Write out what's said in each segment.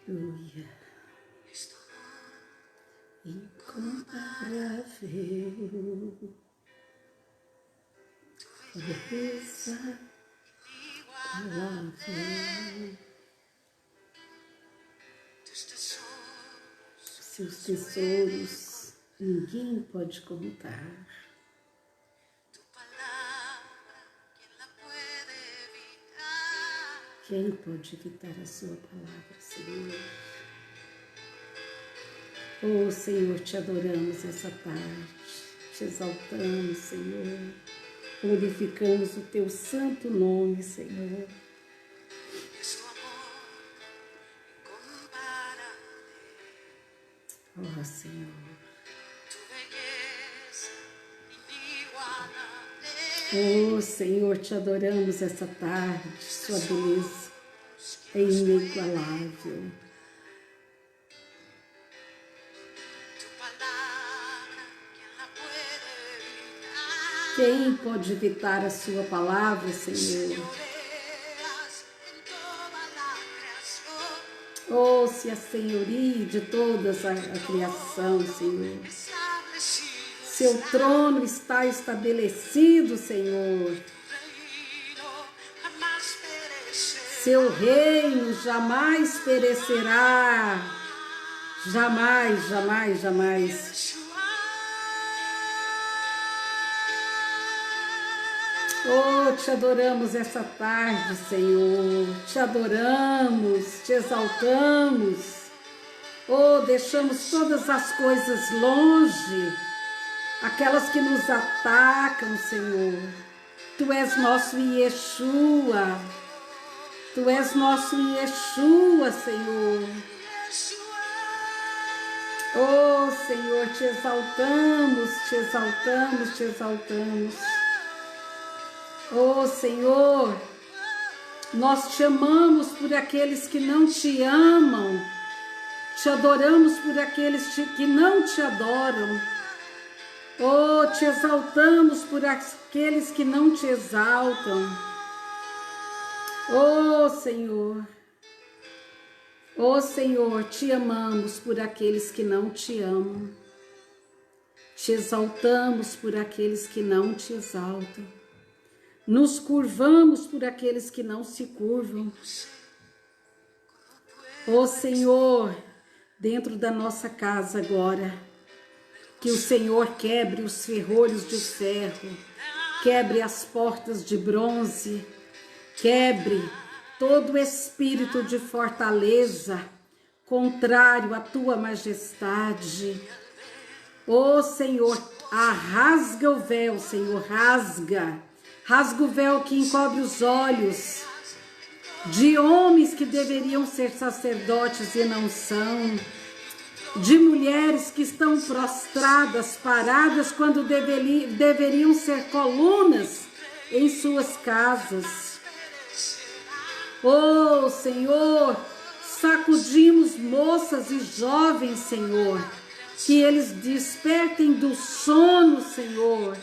Aleluia. Incomparável, beleza, palavra, seus tesouros ninguém pode contar. Quem pode evitar a sua palavra, Senhor? Oh, Senhor, te adoramos essa tarde, te exaltamos, Senhor, glorificamos o teu santo nome, Senhor. Oh, Senhor. Oh, Senhor, te adoramos essa tarde, sua beleza é inigualável. Quem pode evitar a sua palavra, Senhor? Oh, se a senhoria de toda a criação, Senhor. Seu trono está estabelecido, Senhor. Seu reino jamais perecerá. Jamais, jamais, jamais. Oh, te adoramos essa tarde, Senhor. Te adoramos, te exaltamos. Oh, deixamos todas as coisas longe, aquelas que nos atacam, Senhor. Tu és nosso Yeshua. Tu és nosso Yeshua, Senhor. Oh, Senhor, te exaltamos, te exaltamos, te exaltamos. Oh, Senhor, nós te amamos por aqueles que não te amam, te adoramos por aqueles que não te adoram. Oh, te exaltamos por aqueles que não te exaltam. Oh, Senhor, te amamos por aqueles que não te amam. Te exaltamos por aqueles que não te exaltam. Nos curvamos por aqueles que não se curvam. Ó Senhor, dentro da nossa casa agora, que o Senhor quebre os ferrolhos de ferro, quebre as portas de bronze, quebre todo espírito de fortaleza contrário à tua majestade. Ó Senhor, rasga o véu, Senhor, rasga. Rasga o véu que encobre os olhos de homens que deveriam ser sacerdotes e não são, de mulheres que estão prostradas, paradas, quando deveriam ser colunas em suas casas. Oh, Senhor, sacudimos moças e jovens, Senhor, que eles despertem do sono, Senhor.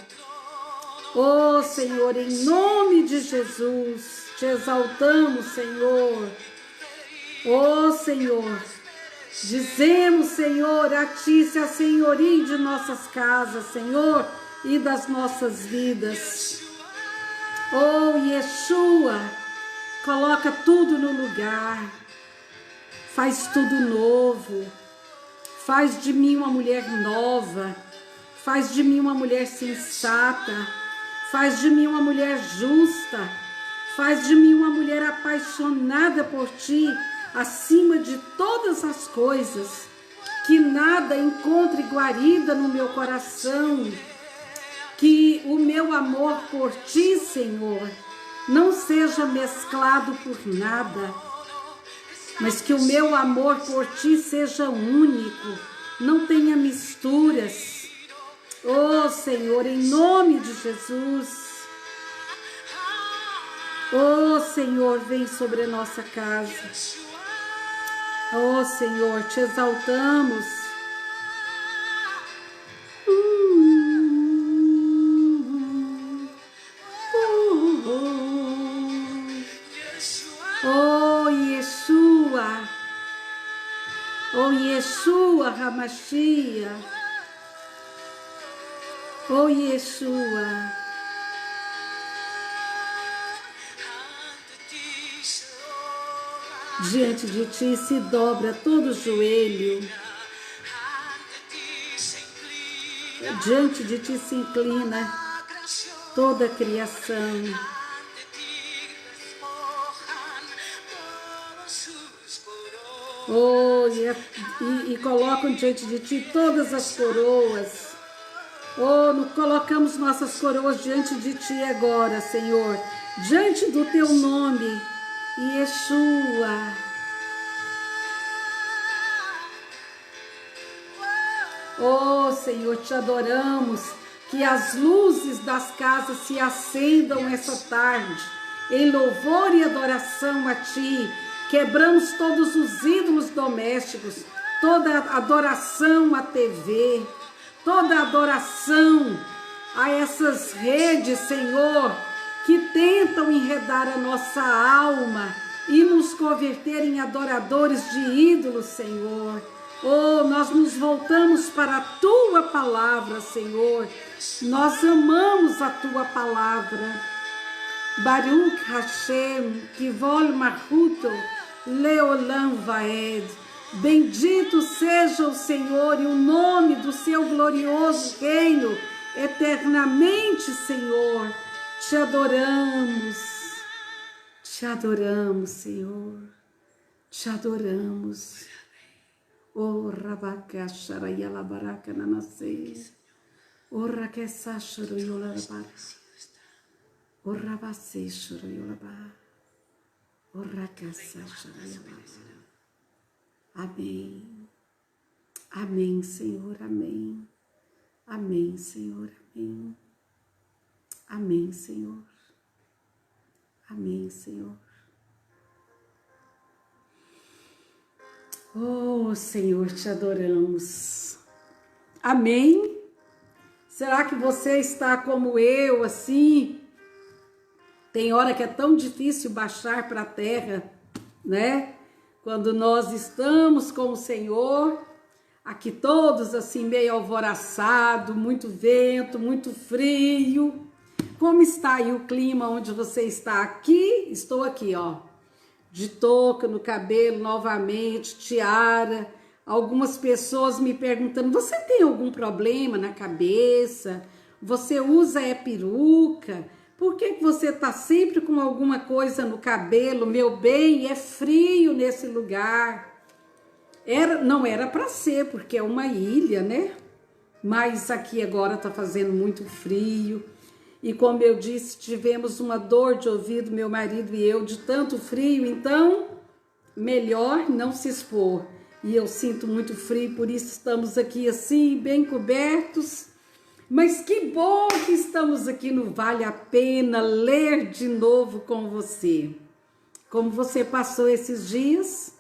Oh, Senhor, em nome de Jesus, te exaltamos, Senhor. Oh, Senhor, dizemos, Senhor, a Ti se a senhoria de nossas casas, Senhor, e das nossas vidas. Oh, Yeshua, coloca tudo no lugar, faz tudo novo, faz de mim uma mulher nova, faz de mim uma mulher sensata, faz de mim uma mulher justa, faz de mim uma mulher apaixonada por Ti, acima de todas as coisas, que nada encontre guarida no meu coração, que o meu amor por Ti, Senhor, não seja mesclado por nada, mas que o meu amor por Ti seja único, não tenha misturas. Oh, Senhor, em nome de Jesus. Oh, Senhor, vem sobre a nossa casa. Oh, Senhor, te exaltamos. Oh, Yeshua. Yeshua Hamashia, oh Yeshua. Diante de ti se dobra todo joelho, diante de ti se inclina toda a criação. Oh, e colocam diante de ti todas as coroas. Oh, colocamos nossas coroas diante de ti agora, Senhor, diante do teu nome, Yeshua. Oh, Senhor, te adoramos, que as luzes das casas se acendam essa tarde, em louvor e adoração a ti. Quebramos todos os ídolos domésticos, toda adoração à TV, toda adoração a essas redes, Senhor, que tentam enredar a nossa alma e nos converter em adoradores de ídolos, Senhor. Oh, nós nos voltamos para a tua palavra, Senhor. Nós amamos a tua palavra. Baruch Hashem, Kivol Malchuto, Leolam Vaed. Bendito seja o Senhor e o nome do seu glorioso reino, eternamente, Senhor. Te adoramos, Senhor. Te adoramos. Oh, Rabakasharayala Baraka Nanase. Oh, Rakesasharoyolabara. Oh, Rabasesharoyolabara. Oh, Rakasasharoyolabara. Amém. Amém, Senhor, amém. Amém, Senhor, amém. Amém, Senhor. Amém, Senhor. Oh, Senhor, te adoramos. Amém? Será que você está como eu, assim? Tem hora que é tão difícil baixar para a terra, né? Quando nós estamos com o Senhor, aqui todos assim meio alvoroçado, muito vento, muito frio. Como está aí o clima onde você está? Aqui, estou aqui, ó, de touca no cabelo novamente, tiara. Algumas pessoas me perguntando, você tem algum problema na cabeça? Você usa peruca? Por que você está sempre com alguma coisa no cabelo? Meu bem, é frio nesse lugar. Não era para ser, porque é uma ilha, né? Mas aqui agora está fazendo muito frio. E como eu disse, tivemos uma dor de ouvido, meu marido e eu, de tanto frio. Então, melhor não se expor. E eu sinto muito frio, por isso estamos aqui assim, bem cobertos. Mas que bom que estamos aqui no Vale a Pena ler de novo com você. Como você passou esses dias?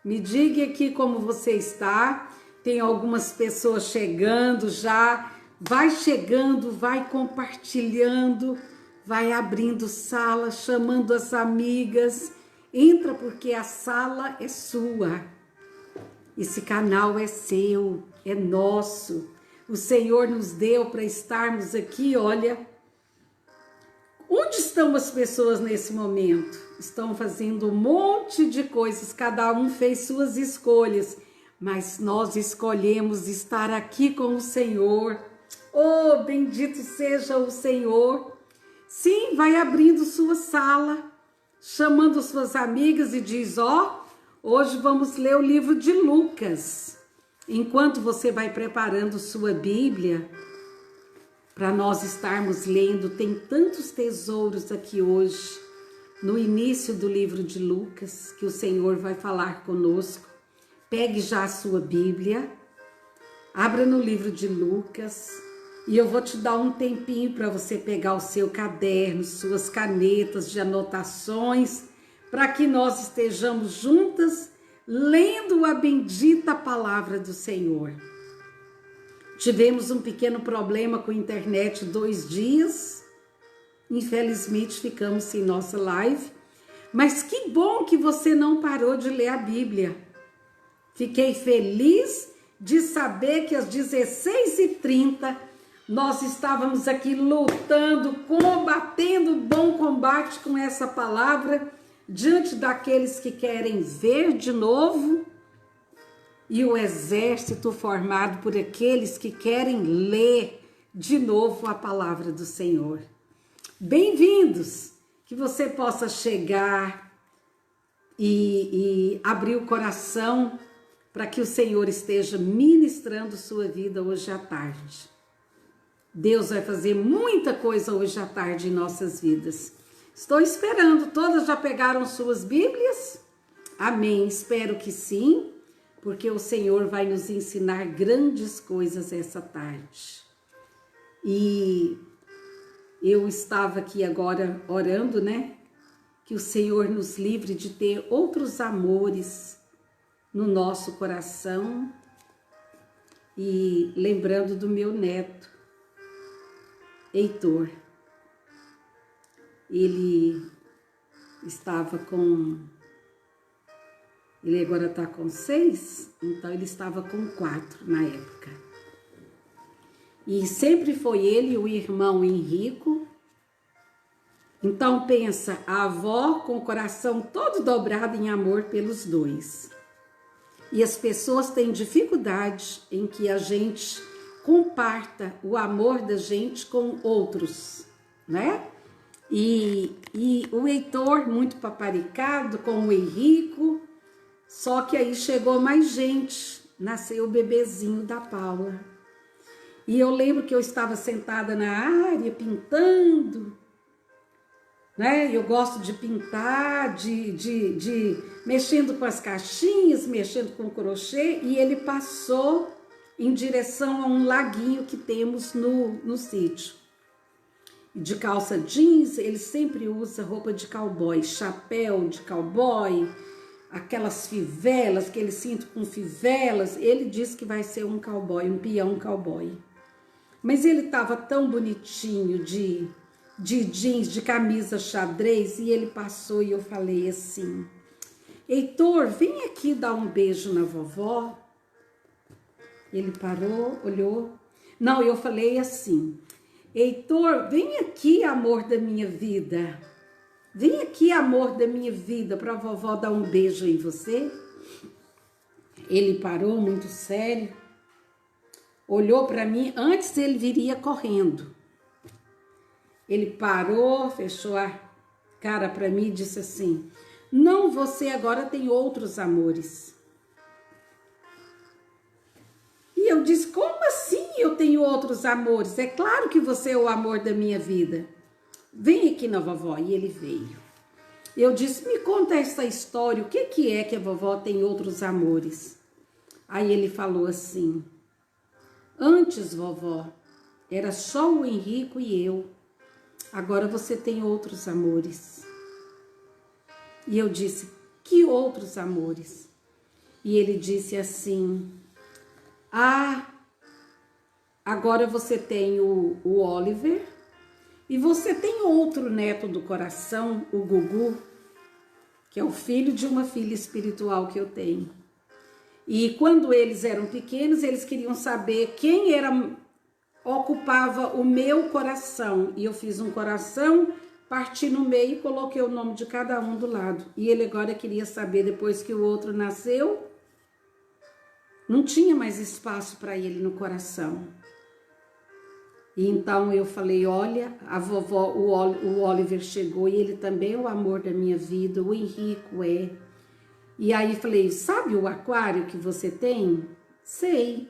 Me diga aqui como você está. Tem algumas pessoas chegando já. Vai chegando, vai compartilhando, vai abrindo sala, chamando as amigas. Entra porque a sala é sua. Esse canal é seu, é nosso. O Senhor nos deu para estarmos aqui, olha. Onde estão as pessoas nesse momento? Estão fazendo um monte de coisas, cada um fez suas escolhas, mas nós escolhemos estar aqui com o Senhor. Oh, bendito seja o Senhor. Sim, vai abrindo sua sala, chamando suas amigas e diz, ó, hoje vamos ler o livro de Lucas. Enquanto você vai preparando sua Bíblia, para nós estarmos lendo, tem tantos tesouros aqui hoje, no início do livro de Lucas, que o Senhor vai falar conosco. Pegue já a sua Bíblia, abra no livro de Lucas, e eu vou te dar um tempinho para você pegar o seu caderno, suas canetas de anotações, para que nós estejamos juntas lendo a bendita palavra do Senhor. Tivemos um pequeno problema com a internet 2 dias, infelizmente ficamos sem nossa live, mas que bom que você não parou de ler a Bíblia. Fiquei feliz de saber que às 16h30 nós estávamos aqui lutando, combatendo o bom combate com essa palavra, diante daqueles que querem ver de novo, e o exército formado por aqueles que querem ler de novo a palavra do Senhor. Bem-vindos! Que você possa chegar e abrir o coração para que o Senhor esteja ministrando sua vida hoje à tarde. Deus vai fazer muita coisa hoje à tarde em nossas vidas. Estou esperando, todas já pegaram suas Bíblias? Amém, espero que sim, porque o Senhor vai nos ensinar grandes coisas essa tarde. E eu estava aqui agora orando, né? Que o Senhor nos livre de ter outros amores no nosso coração, e lembrando do meu neto, Heitor. Ele estava com... Ele agora está com 6, então ele estava com 4 na época. E sempre foi ele e o irmão Henrico. Então pensa, a avó com o coração todo dobrado em amor pelos dois. E as pessoas têm dificuldade em que a gente comparta o amor da gente com outros, né? E o Heitor, muito paparicado, com o Henrico, só que aí chegou mais gente, nasceu o bebezinho da Paula. E eu lembro que eu estava sentada na área, pintando, né? Eu gosto de pintar, mexendo com as caixinhas, mexendo com o crochê, e ele passou em direção a um laguinho que temos no sítio. De calça jeans, ele sempre usa roupa de cowboy, chapéu de cowboy, aquelas fivelas, aquele cinto com fivelas. Ele disse que vai ser um cowboy, um peão cowboy. Mas ele estava tão bonitinho de jeans, de camisa xadrez, e ele passou e eu falei assim: Heitor, vem aqui dar um beijo na vovó. Ele parou, olhou. Não, eu falei assim: Heitor, vem aqui, amor da minha vida. Vem aqui, amor da minha vida, para a vovó dar um beijo em você. Ele parou muito sério, olhou para mim, antes ele viria correndo. Ele parou, fechou a cara para mim e disse assim: não, você agora tem outros amores. E eu disse: como assim eu tenho outros amores? É claro que você é o amor da minha vida. Vem aqui na vovó. E ele veio. Eu disse: me conta essa história, o que é que a vovó tem outros amores? Aí ele falou assim: antes, vovó, era só o Henrico e eu. Agora você tem outros amores. E eu disse: que outros amores? E ele disse assim: ah, agora você tem o Oliver, e você tem outro neto do coração, o Gugu, que é o filho de uma filha espiritual que eu tenho. E quando eles eram pequenos, eles queriam saber quem ocupava o meu coração. E eu fiz um coração, parti no meio e coloquei o nome de cada um do lado. E ele agora queria saber, depois que o outro nasceu, não tinha mais espaço para ele no coração. E então eu falei: olha, a vovó, o Oliver chegou e ele também é o amor da minha vida, o Henrico é. E aí falei: sabe o aquário que você tem? Sei.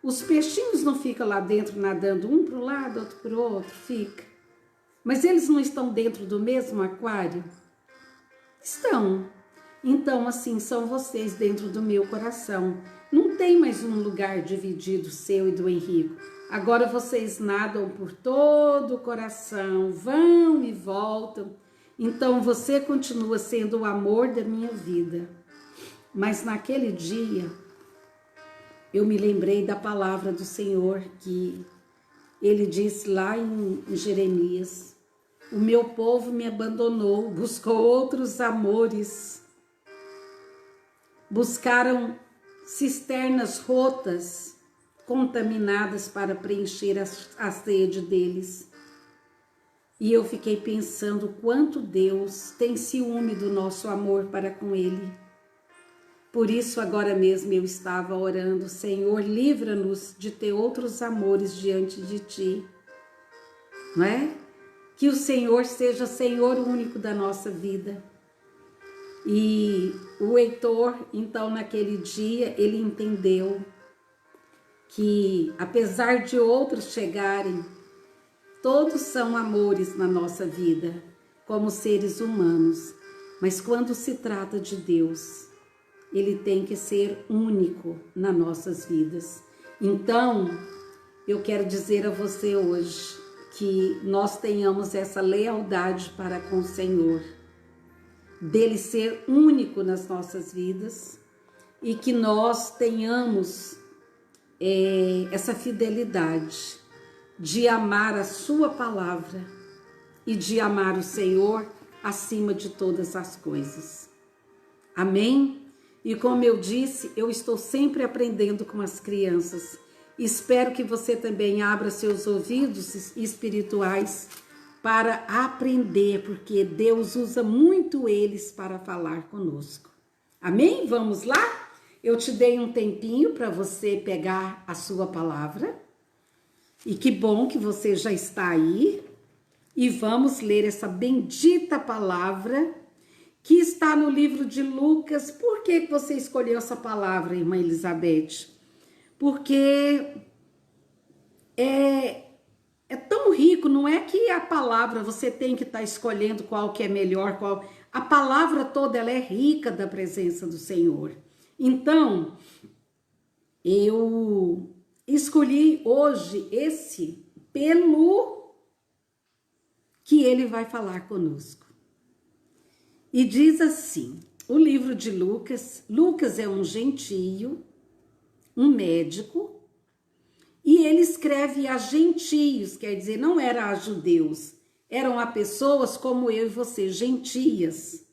Os peixinhos não ficam lá dentro nadando um para um lado, outro para o outro? Fica. Mas eles não estão dentro do mesmo aquário? Estão. Então, assim, são vocês dentro do meu coração. Não tem mais um lugar dividido, seu e do Henrico. Agora vocês nadam por todo o coração, vão e voltam. Então você continua sendo o amor da minha vida. Mas naquele dia, eu me lembrei da palavra do Senhor, que ele disse lá em Jeremias: o meu povo me abandonou, buscou outros amores. Buscaram cisternas rotas, contaminadas para preencher a sede deles. E eu fiquei pensando quanto Deus tem ciúme do nosso amor para com Ele. Por isso, agora mesmo eu estava orando: Senhor, livra-nos de ter outros amores diante de Ti. Não é? Que o Senhor seja Senhor único da nossa vida. E o Heitor, então, naquele dia, ele entendeu que, apesar de outros chegarem, todos são amores na nossa vida, como seres humanos. Mas quando se trata de Deus, Ele tem que ser único nas nossas vidas. Então, eu quero dizer a você hoje que nós tenhamos essa lealdade para com o Senhor, dele ser único nas nossas vidas, e que nós tenhamos essa fidelidade de amar a sua palavra e de amar o Senhor acima de todas as coisas. Amém? E como eu disse, eu estou sempre aprendendo com as crianças. Espero que você também abra seus ouvidos espirituais para aprender, porque Deus usa muito eles para falar conosco. Amém? Vamos lá? Eu te dei um tempinho para você pegar a sua palavra. E que bom que você já está aí. E vamos ler essa bendita palavra que está no livro de Lucas. Por que você escolheu essa palavra, irmã Elizabeth? Porque é tão rico, não é que a palavra você tem que estar escolhendo qual que é melhor, qual. A palavra toda ela é rica da presença do Senhor. Então, eu escolhi hoje esse pelo que ele vai falar conosco. E diz assim, o livro de Lucas. Lucas é um gentio, um médico, e ele escreve a gentios, quer dizer, não era a judeus, eram a pessoas como eu e você, gentias,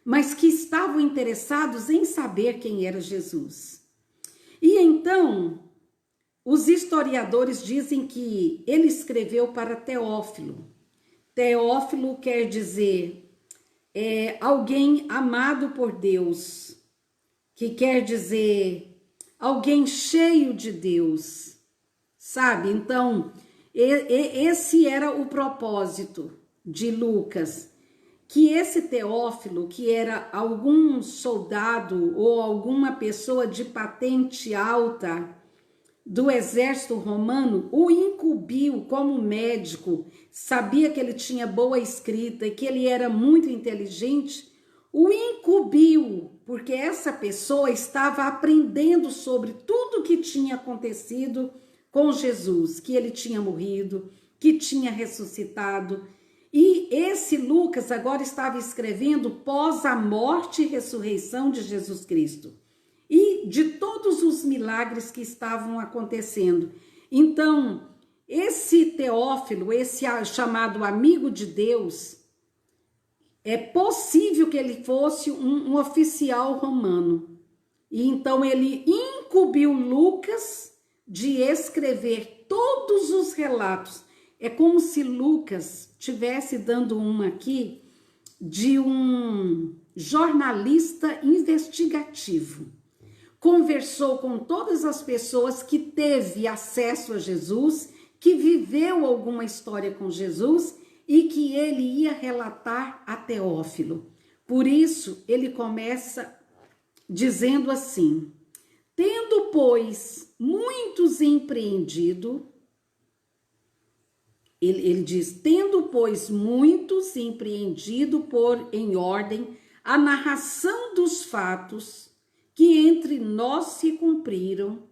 mas que estavam interessados em saber quem era Jesus. E então, os historiadores dizem que ele escreveu para Teófilo. Teófilo quer dizer alguém amado por Deus, que quer dizer alguém cheio de Deus, sabe? Então, esse era o propósito de Lucas, que esse Teófilo, que era algum soldado ou alguma pessoa de patente alta do exército romano, o incumbiu como médico, sabia que ele tinha boa escrita e que ele era muito inteligente, o incumbiu, porque essa pessoa estava aprendendo sobre tudo que tinha acontecido com Jesus, que ele tinha morrido, que tinha ressuscitado. E esse Lucas agora estava escrevendo pós a morte e ressurreição de Jesus Cristo e de todos os milagres que estavam acontecendo. Então, esse Teófilo, esse chamado amigo de Deus, é possível que ele fosse um oficial romano. E então ele incumbiu Lucas de escrever todos os relatos. É como se Lucas tivesse dando uma aqui de um jornalista investigativo. Conversou com todas as pessoas que teve acesso a Jesus, que viveu alguma história com Jesus e que ele ia relatar a Teófilo. Por isso, ele começa dizendo assim: tendo, pois, muitos empreendido, ele diz, tendo, pois, muitos empreendido pôr em ordem a narração dos fatos que entre nós se cumpriram,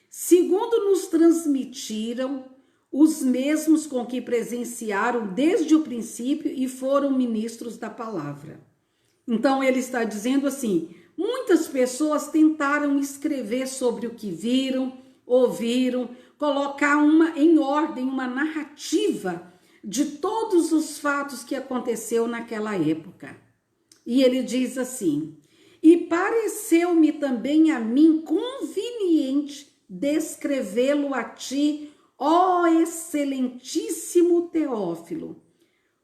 segundo nos transmitiram os mesmos com que presenciaram desde o princípio e foram ministros da palavra. Então ele está dizendo assim, muitas pessoas tentaram escrever sobre o que viram, ouviram, colocar em ordem uma narrativa de todos os fatos que aconteceu naquela época. E ele diz assim, E pareceu-me também a mim conveniente descrevê-lo a ti, ó excelentíssimo Teófilo,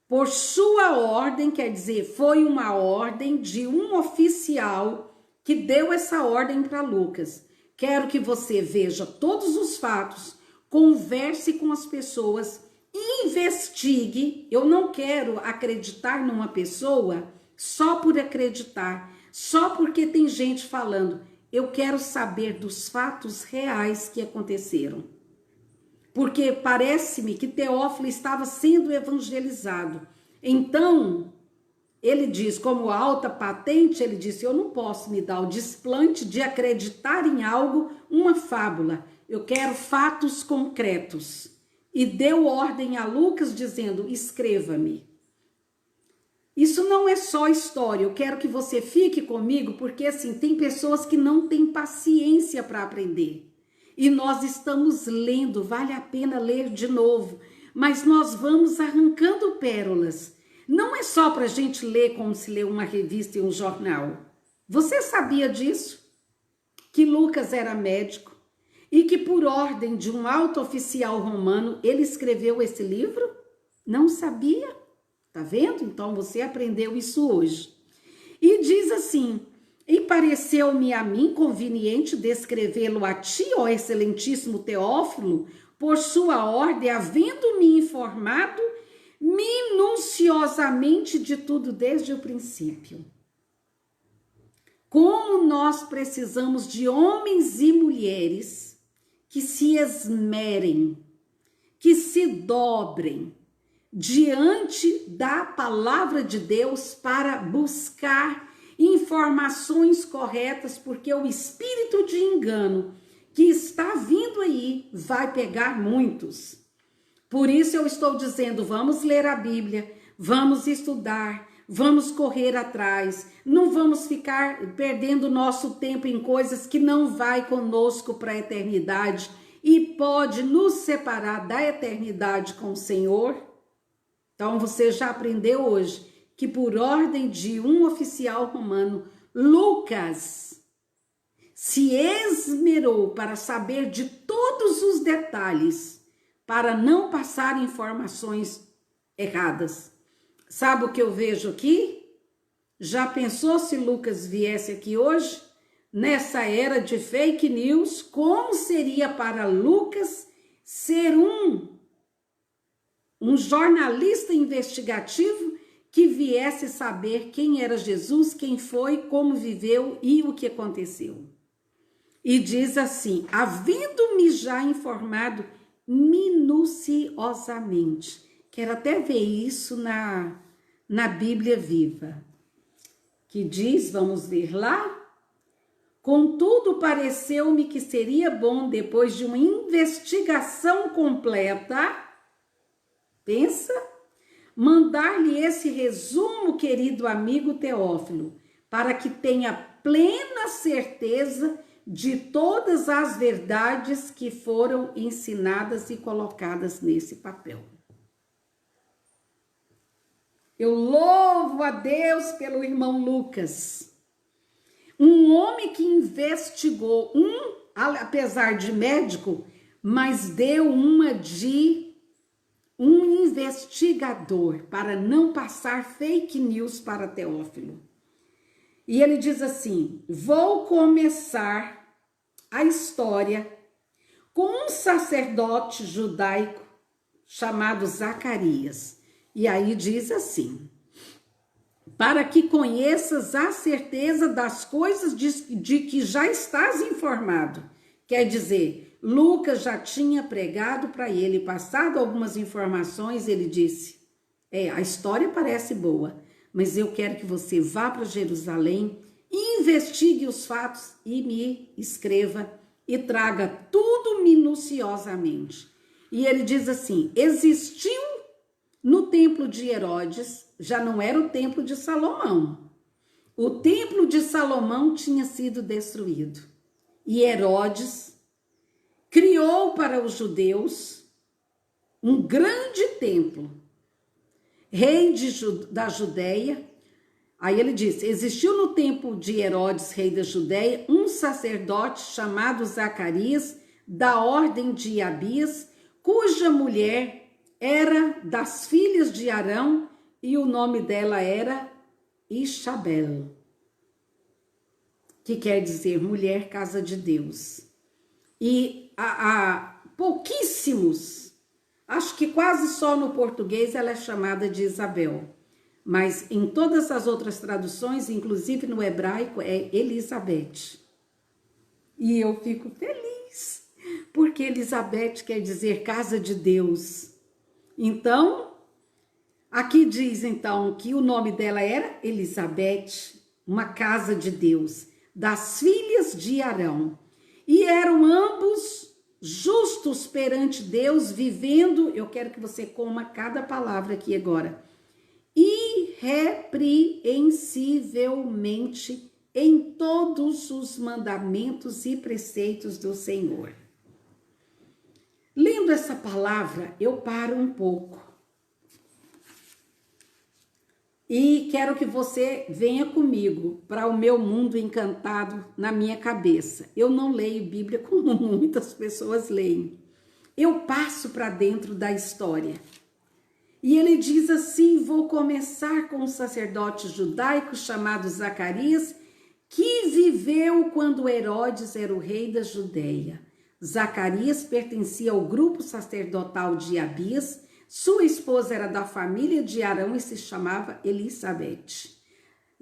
por sua ordem, quer dizer, foi uma ordem de um oficial que deu essa ordem para Lucas. Quero que você veja todos os fatos, converse com as pessoas, investigue. Eu não quero acreditar numa pessoa só por acreditar, só porque tem gente falando. Eu quero saber dos fatos reais que aconteceram. Porque parece-me que Teófilo estava sendo evangelizado. Então, ele diz, como alta patente, ele disse, eu não posso me dar o desplante de acreditar em algo, uma fábula. Eu quero fatos concretos. E deu ordem a Lucas dizendo, escreva-me. Isso não é só história, eu quero que você fique comigo, porque assim, tem pessoas que não têm paciência para aprender. E nós estamos lendo, vale a pena ler de novo, mas nós vamos arrancando pérolas. Não é só para a gente ler como se lê uma revista e um jornal. Você sabia disso? Que Lucas era médico e que por ordem de um alto oficial romano ele escreveu esse livro? Não sabia? Tá vendo? Então você aprendeu isso hoje. E diz assim, e pareceu-me a mim conveniente descrevê-lo a ti, ó excelentíssimo Teófilo, por sua ordem, havendo-me informado minuciosamente de tudo desde o princípio. Como nós precisamos de homens e mulheres que se esmerem, que se dobrem diante da palavra de Deus para buscar informações corretas, porque o espírito de engano que está vindo aí vai pegar muitos. Por isso eu estou dizendo, vamos ler a Bíblia, vamos estudar, vamos correr atrás, não vamos ficar perdendo nosso tempo em coisas que não vai conosco para a eternidade e pode nos separar da eternidade com o Senhor. Então você já aprendeu hoje que por ordem de um oficial romano, Lucas se esmerou para saber de todos os detalhes, para não passar informações erradas. Sabe o que eu vejo aqui? Já pensou se Lucas viesse aqui hoje? Nessa era de fake news, como seria para Lucas ser um jornalista investigativo que viesse saber quem era Jesus, quem foi, como viveu e o que aconteceu. E diz assim, havendo-me já informado minuciosamente. Quero até ver isso na Bíblia Viva, que diz, vamos ver lá, contudo pareceu-me que seria bom, depois de uma investigação completa, pensa, mandar-lhe esse resumo, querido amigo Teófilo, para que tenha plena certeza de todas as verdades que foram ensinadas e colocadas nesse papel. Eu louvo a Deus pelo irmão Lucas, um homem que investigou, apesar de médico, mas deu uma de um investigador para não passar fake news para Teófilo. E ele diz assim, vou começar a história com um sacerdote judaico chamado Zacarias. E aí diz assim, para que conheças a certeza das coisas de que já estás informado. Quer dizer, Lucas já tinha pregado para ele, passado algumas informações, ele disse, a história parece boa, mas eu quero que você vá para Jerusalém, investigue os fatos e me escreva e traga tudo minuciosamente. E ele diz assim, existiu no templo de Herodes, já não era o templo de Salomão. O templo de Salomão tinha sido destruído. E Herodes criou para os judeus um grande templo. Rei da Judéia, Aí ele disse: existiu no tempo de Herodes, rei da Judéia, um sacerdote chamado Zacarias, da ordem de Abias, cuja mulher era das filhas de Arão, e o nome dela era Ixabel, que quer dizer mulher casa de Deus. E há pouquíssimos, acho que quase só no português ela é chamada de Isabel, mas em todas as outras traduções, inclusive no hebraico, é Elizabeth. E eu fico feliz, porque Elizabeth quer dizer casa de Deus. Então, aqui diz então que o nome dela era Elizabeth, uma casa de Deus, das filhas de Arão. E eram ambos justos perante Deus, vivendo, eu quero que você coma cada palavra aqui agora, irrepreensivelmente em todos os mandamentos e preceitos do Senhor. Lendo essa palavra, eu paro um pouco e quero que você venha comigo para o meu mundo encantado na minha cabeça. Eu não leio Bíblia como muitas pessoas leem. Eu passo para dentro da história. E ele diz assim: vou começar com um sacerdote judaico chamado Zacarias, que viveu quando Herodes era o rei da Judéia. Zacarias pertencia ao grupo sacerdotal de Abias. Sua esposa era da família de Arão e se chamava Elizabeth.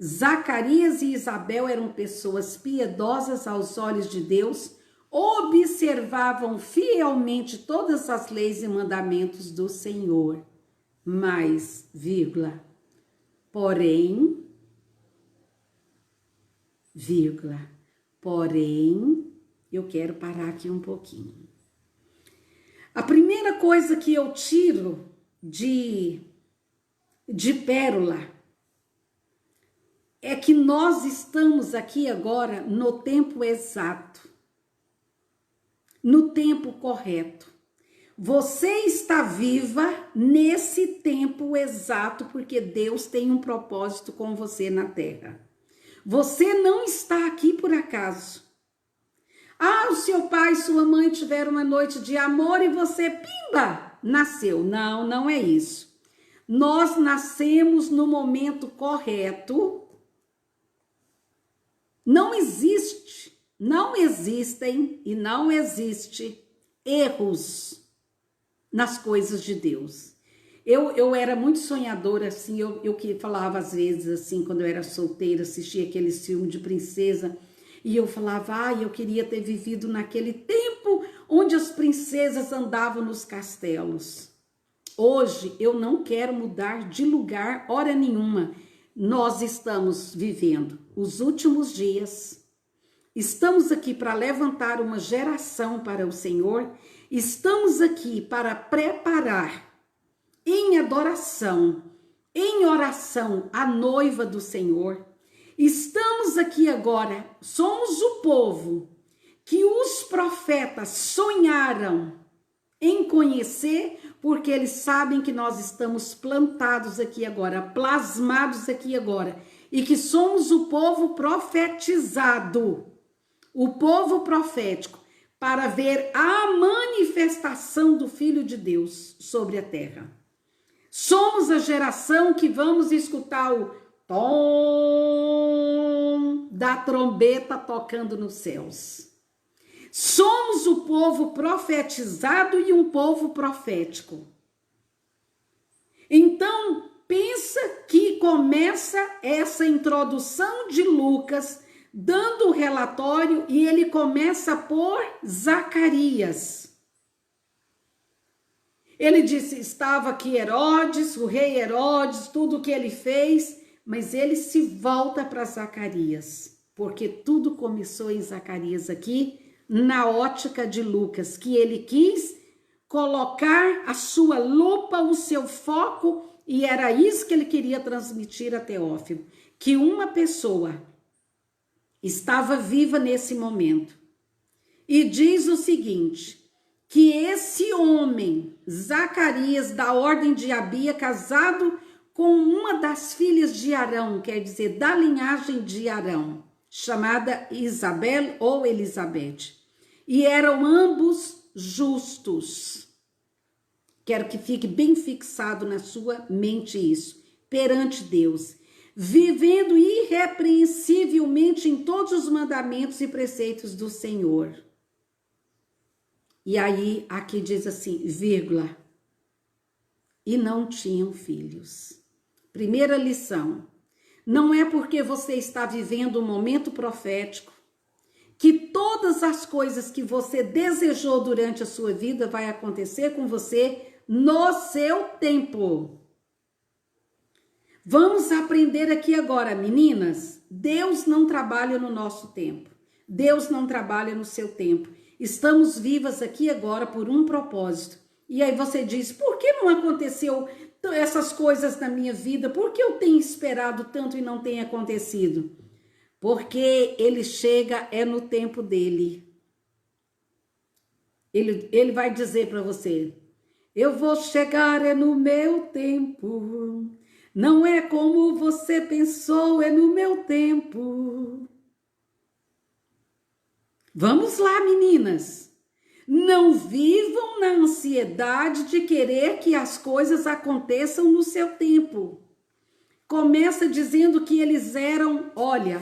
Zacarias e Isabel eram pessoas piedosas aos olhos de Deus, observavam fielmente todas as leis e mandamentos do Senhor. Mas, porém, eu quero parar aqui um pouquinho. A primeira coisa que eu tiro de pérola é que nós estamos aqui agora no tempo exato, no tempo correto. Você está viva nesse tempo exato porque Deus tem um propósito com você na terra. Você não está aqui por acaso. Ah, o seu pai e sua mãe tiveram uma noite de amor e você, pimba, nasceu. Não, não é isso. Nós nascemos no momento correto. Não existem e não existe erros nas coisas de Deus. Eu era muito sonhadora, assim, eu que falava às vezes, assim, quando eu era solteira, assistia aqueles filmes de princesa, e eu falava, eu queria ter vivido naquele tempo onde as princesas andavam nos castelos. Hoje, eu não quero mudar de lugar, hora nenhuma. Nós estamos vivendo os últimos dias. Estamos aqui para levantar uma geração para o Senhor. Estamos aqui para preparar em adoração, em oração, a noiva do Senhor. Estamos aqui agora, somos o povo que os profetas sonharam em conhecer, porque eles sabem que nós estamos plantados aqui agora, plasmados aqui agora, e que somos o povo profetizado, o povo profético, para ver a manifestação do Filho de Deus sobre a terra. Somos a geração que vamos escutar o tom da trombeta tocando nos céus. Somos o povo profetizado e um povo profético. Então, pensa que começa essa introdução de Lucas, dando o relatório, e ele começa por Zacarias. Ele disse, estava aqui Herodes, o rei Herodes, tudo o que ele fez, mas ele se volta para Zacarias, porque tudo começou em Zacarias aqui, na ótica de Lucas, que ele quis colocar a sua lupa, o seu foco, e era isso que ele queria transmitir a Teófilo, que uma pessoa estava viva nesse momento. E diz o seguinte, que esse homem, Zacarias, da ordem de Abia, casado com uma das filhas de Arão, quer dizer, da linhagem de Arão, chamada Isabel ou Elizabeth. E eram ambos justos. Quero que fique bem fixado na sua mente isso. Perante Deus, vivendo irrepreensivelmente em todos os mandamentos e preceitos do Senhor. E aí, aqui diz assim, vírgula, e não tinham filhos. Primeira lição, não é porque você está vivendo um momento profético que todas as coisas que você desejou durante a sua vida vai acontecer com você no seu tempo. Vamos aprender aqui agora, meninas. Deus não trabalha no nosso tempo. Deus não trabalha no seu tempo. Estamos vivas aqui agora por um propósito. E aí você diz, por que não aconteceu essas coisas na minha vida? Por que eu tenho esperado tanto e não tem acontecido? Porque ele chega no tempo dele. Ele vai dizer para você, eu vou chegar no meu tempo. Não é como você pensou, é no meu tempo. Vamos lá, meninas. Não vivam na ansiedade de querer que as coisas aconteçam no seu tempo. Começa dizendo que eles eram, olha,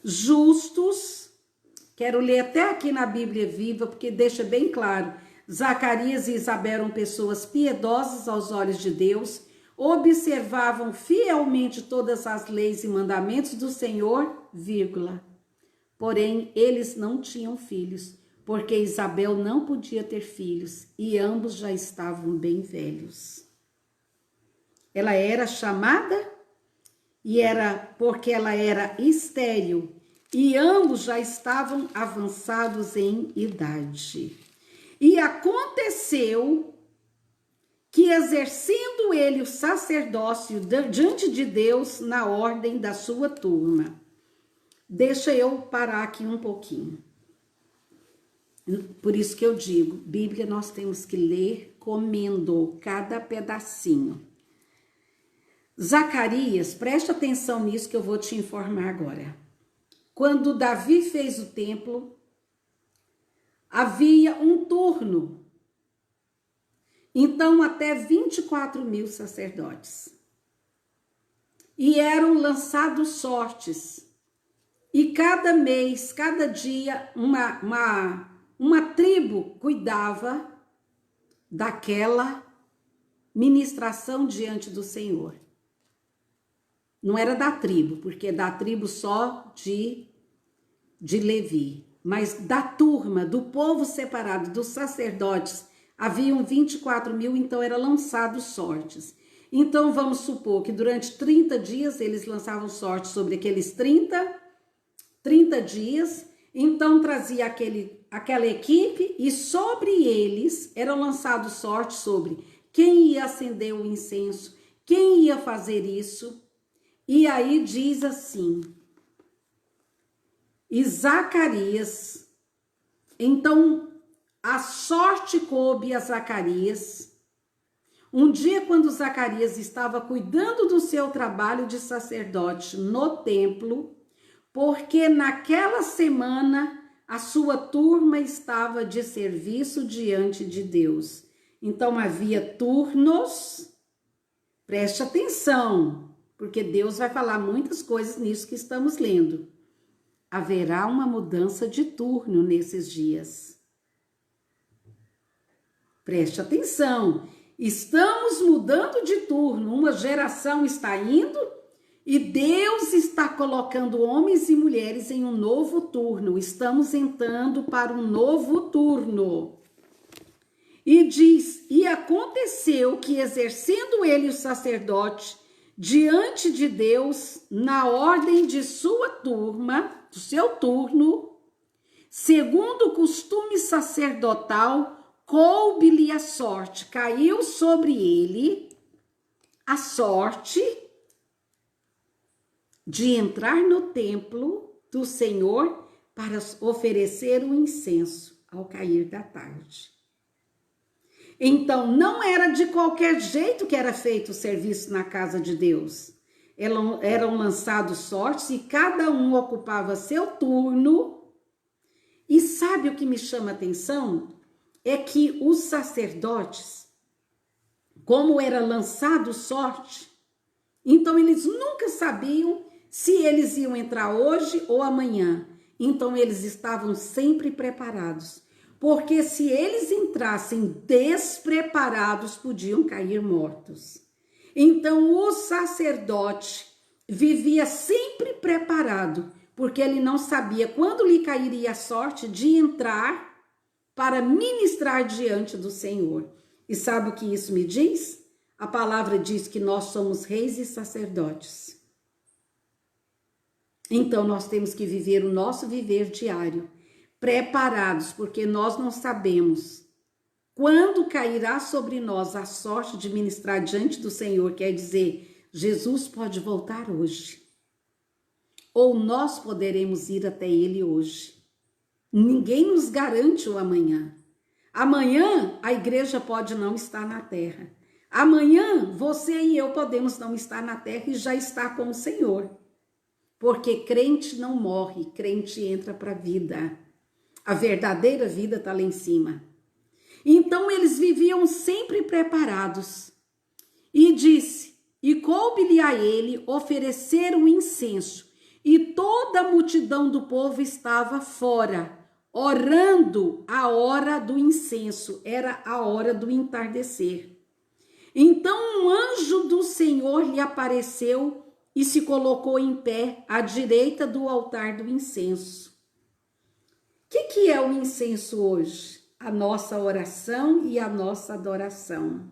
justos. Quero ler até aqui na Bíblia Viva, porque deixa bem claro. Zacarias e Isabel eram pessoas piedosas aos olhos de Deus, observavam fielmente todas as leis e mandamentos do Senhor, vírgula. Porém, eles não tinham filhos, porque Isabel não podia ter filhos e ambos já estavam bem velhos. Ela era chamada e era porque ela era estéril e ambos já estavam avançados em idade. E aconteceu que, exercendo ele o sacerdócio diante de Deus na ordem da sua turma. Deixa eu parar aqui um pouquinho. Por isso que eu digo, Bíblia nós temos que ler comendo cada pedacinho. Zacarias, preste atenção nisso que eu vou te informar agora. Quando Davi fez o templo, havia um turno. Então, até 24.000 sacerdotes. E eram lançados sortes. E cada mês, cada dia, uma tribo cuidava daquela ministração diante do Senhor. Não era da tribo, porque é da tribo só de Levi, mas da turma, do povo separado, dos sacerdotes, haviam 24.000, então eram lançados sortes. Então vamos supor que durante 30 dias eles lançavam sorte sobre aqueles 30 dias, então trazia aquela equipe e sobre eles eram lançados sorte sobre quem ia acender o incenso, quem ia fazer isso. E aí diz assim, e Zacarias, então a sorte coube a Zacarias. Um dia, quando Zacarias estava cuidando do seu trabalho de sacerdote no templo, porque naquela semana a sua turma estava de serviço diante de Deus. Então havia turnos, preste atenção, porque Deus vai falar muitas coisas nisso que estamos lendo. Haverá uma mudança de turno nesses dias. Preste atenção, estamos mudando de turno, uma geração está indo e Deus está colocando homens e mulheres em um novo turno. Estamos entrando para um novo turno. E diz, e aconteceu que exercendo ele o sacerdote diante de Deus, na ordem de sua turma, do seu turno, segundo o costume sacerdotal, coube-lhe a sorte, caiu sobre ele a sorte de entrar no templo do Senhor para oferecer o incenso ao cair da tarde. Então, não era de qualquer jeito que era feito o serviço na casa de Deus. Eram lançados sortes e cada um ocupava seu turno. E sabe o que me chama a atenção? É que os sacerdotes, como era lançado sorte, então eles nunca sabiam se eles iam entrar hoje ou amanhã. Então eles estavam sempre preparados, porque se eles entrassem despreparados, podiam cair mortos. Então o sacerdote vivia sempre preparado, porque ele não sabia quando lhe cairia a sorte de entrar para ministrar diante do Senhor. E sabe o que isso me diz? A palavra diz que nós somos reis e sacerdotes. Então nós temos que viver o nosso viver diário, preparados, porque nós não sabemos quando cairá sobre nós a sorte de ministrar diante do Senhor, quer dizer, Jesus pode voltar hoje, ou nós poderemos ir até Ele hoje. Ninguém nos garante o amanhã. Amanhã a igreja pode não estar na terra. Amanhã você e eu podemos não estar na terra e já estar com o Senhor. Porque crente não morre, crente entra para a vida. A verdadeira vida está lá em cima. Então eles viviam sempre preparados. E disse, e coube-lhe a ele oferecer o incenso. E toda a multidão do povo estava fora, orando a hora do incenso. Era a hora do entardecer. Então um anjo do Senhor lhe apareceu e se colocou em pé à direita do altar do incenso. O que é o incenso hoje? A nossa oração e a nossa adoração.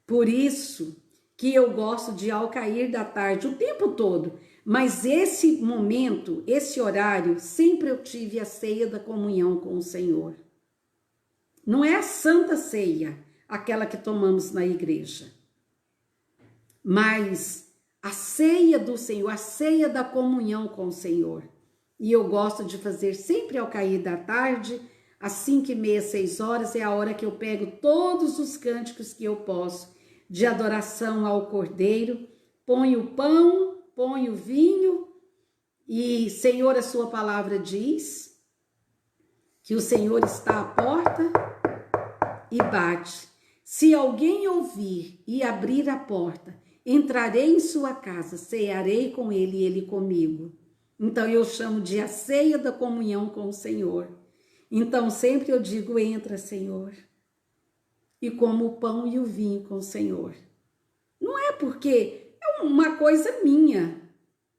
Por isso que eu gosto de ao cair da tarde o tempo todo, mas esse momento, esse horário, sempre eu tive a ceia da comunhão com o Senhor. Não é a Santa Ceia, aquela que tomamos na igreja, mas a ceia do Senhor, a ceia da comunhão com o Senhor. E eu gosto de fazer sempre ao cair da tarde, às 5h30, 6 horas, é a hora que eu pego todos os cânticos que eu posso, de adoração ao Cordeiro, ponho o pão, ponho o vinho, e Senhor, a sua palavra diz que o Senhor está à porta e bate. Se alguém ouvir e abrir a porta, entrarei em sua casa, cearei com ele e ele comigo. Então eu chamo de a ceia da comunhão com o Senhor. Então sempre eu digo, entra, Senhor, e como o pão e o vinho com o Senhor. Não é porque é uma coisa minha,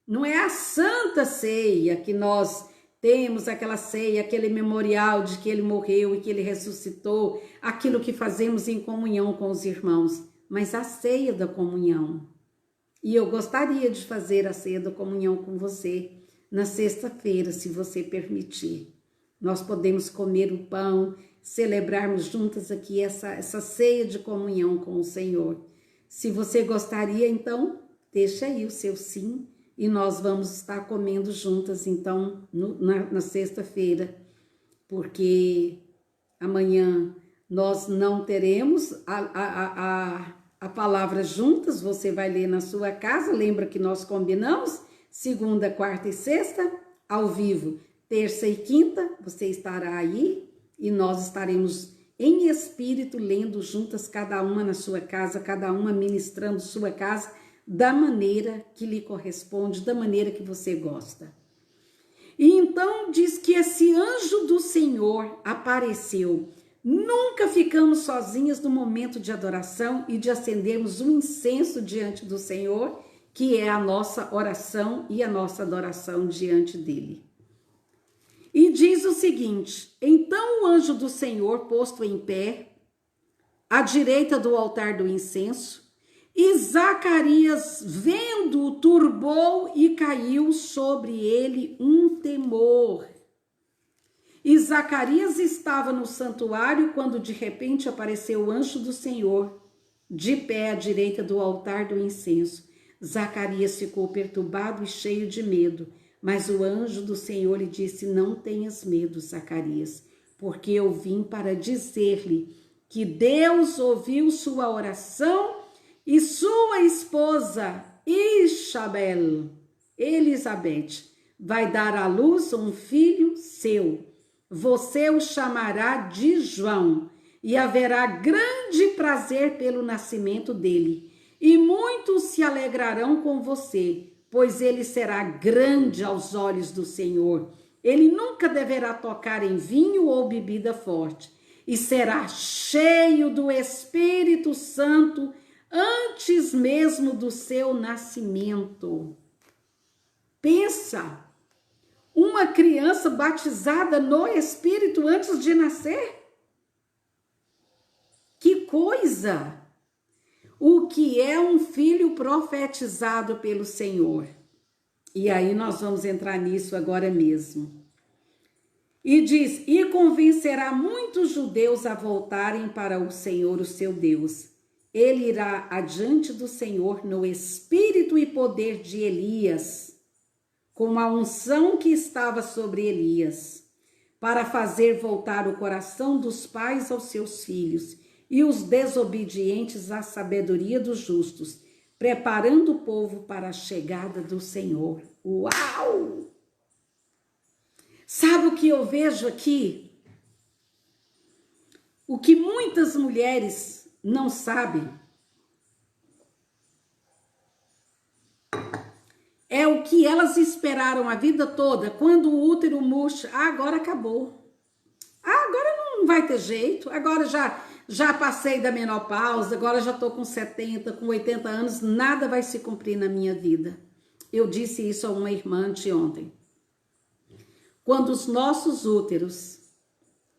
não é a Santa Ceia que nós temos, aquela ceia, aquele memorial de que ele morreu e que ele ressuscitou, aquilo que fazemos em comunhão com os irmãos, mas a ceia da comunhão. E eu gostaria de fazer a ceia da comunhão com você na sexta-feira, se você permitir. Nós podemos comer o pão, celebrarmos juntas aqui essa ceia de comunhão com o Senhor. Se você gostaria, então, deixa aí o seu sim e nós vamos estar comendo juntas, então, na sexta-feira, porque amanhã nós não teremos a palavra juntas, você vai ler na sua casa, lembra que nós combinamos? Segunda, quarta e sexta, ao vivo. Terça e quinta, você estará aí e nós estaremos em espírito lendo juntas, cada uma na sua casa, cada uma ministrando sua casa da maneira que lhe corresponde, da maneira que você gosta. E então diz que esse anjo do Senhor apareceu. Nunca ficamos sozinhas no momento de adoração e de acendermos um incenso diante do Senhor, que é a nossa oração e a nossa adoração diante dele. E diz o seguinte, então o anjo do Senhor, posto em pé, à direita do altar do incenso, e Zacarias, vendo-o, turbou e caiu sobre ele um temor. E Zacarias estava no santuário quando de repente apareceu o anjo do Senhor, de pé à direita do altar do incenso. Zacarias ficou perturbado e cheio de medo, mas o anjo do Senhor lhe disse, não tenhas medo, Zacarias, porque eu vim para dizer-lhe que Deus ouviu sua oração e sua esposa Elizabeth, vai dar à luz um filho seu. Você o chamará de João, e haverá grande prazer pelo nascimento dele. E muitos se alegrarão com você, pois ele será grande aos olhos do Senhor. Ele nunca deverá tocar em vinho ou bebida forte, e será cheio do Espírito Santo antes mesmo do seu nascimento. Pensa, uma criança batizada no Espírito antes de nascer? Que coisa! O que é um filho profetizado pelo Senhor? E aí nós vamos entrar nisso agora mesmo. E diz, e convencerá muitos judeus a voltarem para o Senhor, o seu Deus. Ele irá adiante do Senhor no espírito e poder de Elias, com a unção que estava sobre Elias, para fazer voltar o coração dos pais aos seus filhos e os desobedientes à sabedoria dos justos, preparando o povo para a chegada do Senhor. Uau! Sabe o que eu vejo aqui? O que muitas mulheres não sabem é o que elas esperaram a vida toda, quando o útero murcha, agora acabou. Agora não vai ter jeito, agora já passei da menopausa, agora já estou com 70, com 80 anos, nada vai se cumprir na minha vida. Eu disse isso a uma irmã anteontem. Quando os nossos úteros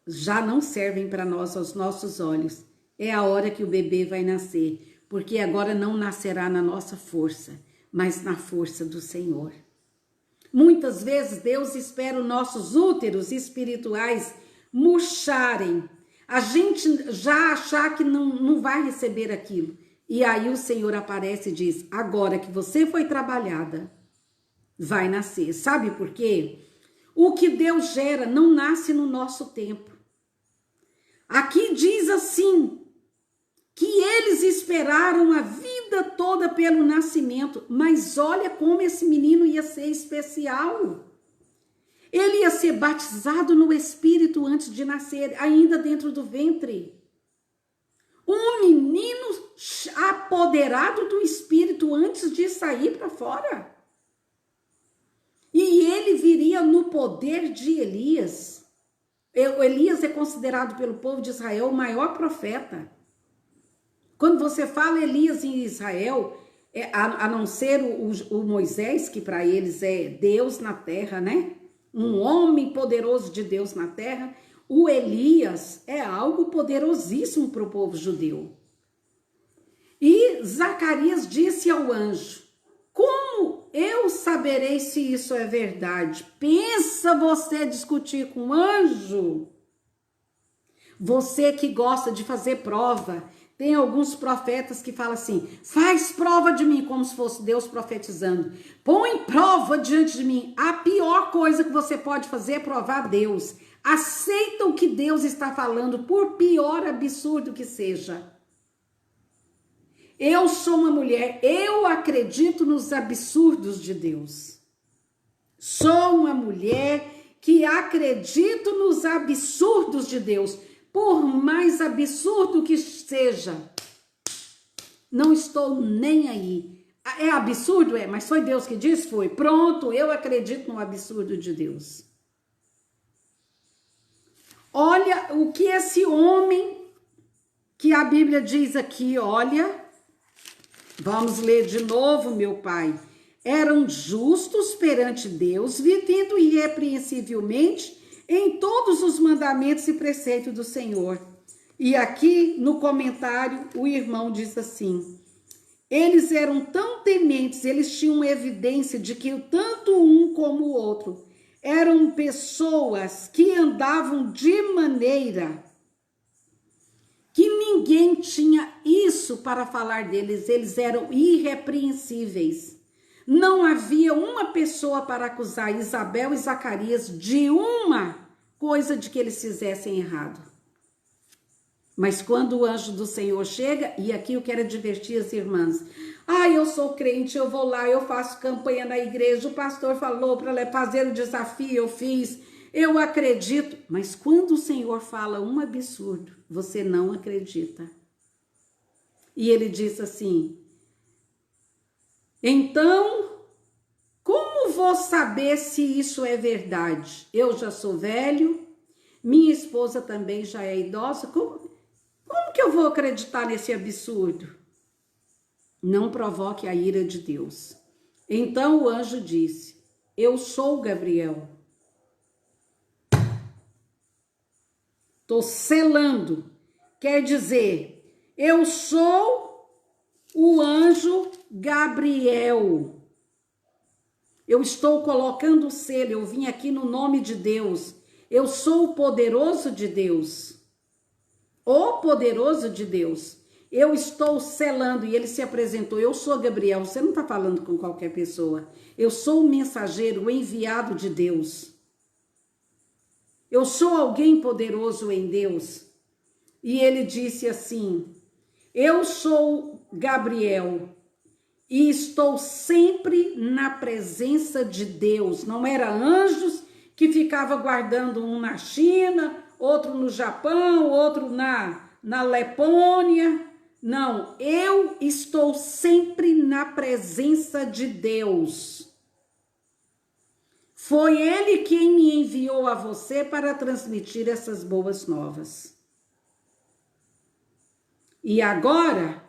já não servem para nós, aos nossos olhos, é a hora que o bebê vai nascer, porque agora não nascerá na nossa força, mas na força do Senhor. Muitas vezes Deus espera os nossos úteros espirituais murcharem, a gente já achar que não vai receber aquilo. E aí o Senhor aparece e diz, agora que você foi trabalhada, vai nascer. Sabe por quê? O que Deus gera não nasce no nosso tempo. Aqui diz assim, que eles esperaram a vida toda pelo nascimento, mas olha como esse menino ia ser especial. Ele ia ser batizado no Espírito antes de nascer, ainda dentro do ventre. Um menino apoderado do Espírito antes de sair para fora. E ele viria no poder de Elias. Elias é considerado pelo povo de Israel o maior profeta. Quando você fala Elias em Israel, a não ser o Moisés, que para eles é Deus na terra, né? Um homem poderoso de Deus na terra, o Elias é algo poderosíssimo para o povo judeu. E Zacarias disse ao anjo, como eu saberei se isso é verdade? Pensa você discutir com um anjo? Você que gosta de fazer prova, tem alguns profetas que falam assim, faz prova de mim, como se fosse Deus profetizando. Põe prova diante de mim. A pior coisa que você pode fazer é provar Deus. Aceita o que Deus está falando, por pior absurdo que seja. Eu sou uma mulher, eu acredito nos absurdos de Deus. Sou uma mulher que acredito nos absurdos de Deus. Por mais absurdo que seja, não estou nem aí. É absurdo? É, mas foi Deus que disse? Foi. Pronto, eu acredito no absurdo de Deus. Olha o que esse homem, que a Bíblia diz aqui, olha, vamos ler de novo, meu pai. Eram justos perante Deus, vivendo irrepreensivelmente em todos os mandamentos e preceitos do Senhor. E aqui no comentário o irmão diz assim, eles eram tão tementes, eles tinham evidência de que tanto um como o outro eram pessoas que andavam de maneira que ninguém tinha isso para falar deles, eles eram irrepreensíveis. Não havia uma pessoa para acusar Isabel e Zacarias de uma coisa de que eles fizessem errado. Mas quando o anjo do Senhor chega, e aqui eu quero advertir as irmãs, eu sou crente, eu vou lá, eu faço campanha na igreja, o pastor falou para fazer o desafio, eu fiz, eu acredito. Mas quando o Senhor fala um absurdo, você não acredita. E ele diz assim, então, como vou saber se isso é verdade? Eu já sou velho, minha esposa também já é idosa, como que eu vou acreditar nesse absurdo? Não provoque a ira de Deus. Então o anjo disse, eu sou Gabriel. Estou selando, quer dizer, eu sou o anjo Gabriel. Eu estou colocando o selo, eu vim aqui no nome de Deus. Eu sou o poderoso de Deus. O poderoso de Deus. Eu estou selando, e ele se apresentou, eu sou Gabriel, você não está falando com qualquer pessoa. Eu sou o mensageiro, o enviado de Deus. Eu sou alguém poderoso em Deus. E ele disse assim, eu sou Gabriel e estou sempre na presença de Deus. Não era anjos que ficava guardando um na China, outro no Japão, outro na Lapônia. Não, eu estou sempre na presença de Deus. Foi Ele quem me enviou a você para transmitir essas boas novas. E agora,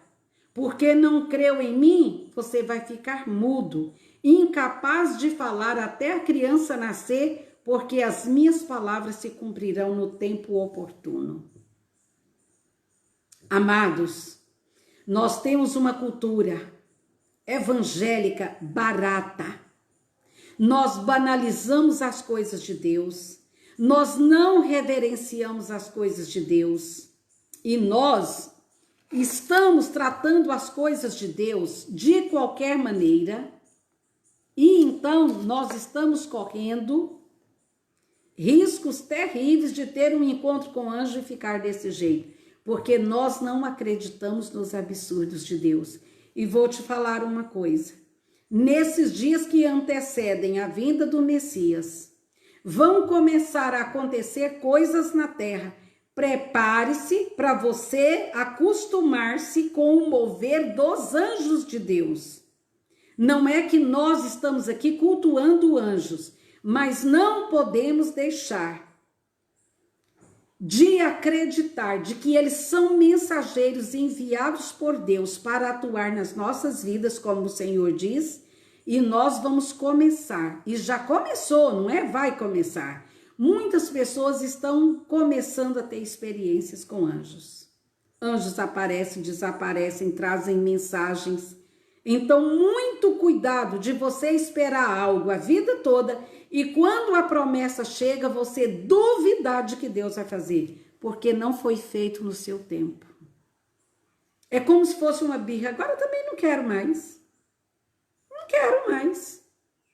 porque não creu em mim, você vai ficar mudo, incapaz de falar até a criança nascer, porque as minhas palavras se cumprirão no tempo oportuno. Amados, nós temos uma cultura evangélica barata. Nós banalizamos as coisas de Deus. Nós não reverenciamos as coisas de Deus. E nós estamos tratando as coisas de Deus de qualquer maneira. E então nós estamos correndo riscos terríveis de ter um encontro com o anjo e ficar desse jeito. Porque nós não acreditamos nos absurdos de Deus. E vou te falar uma coisa. Nesses dias que antecedem a vinda do Messias, vão começar a acontecer coisas na terra. Prepare-se para você acostumar-se com o mover dos anjos de Deus. Não é que nós estamos aqui cultuando anjos, mas não podemos deixar de acreditar de que eles são mensageiros enviados por Deus para atuar nas nossas vidas, como o Senhor diz, e nós vamos começar, e já começou, não é? Vai começar. Muitas pessoas estão começando a ter experiências com anjos. Anjos aparecem, desaparecem, trazem mensagens. Então, muito cuidado de você esperar algo a vida toda e quando a promessa chega, você duvidar de que Deus vai fazer, porque não foi feito no seu tempo. É como se fosse uma birra. Agora eu também não quero mais. Não quero mais.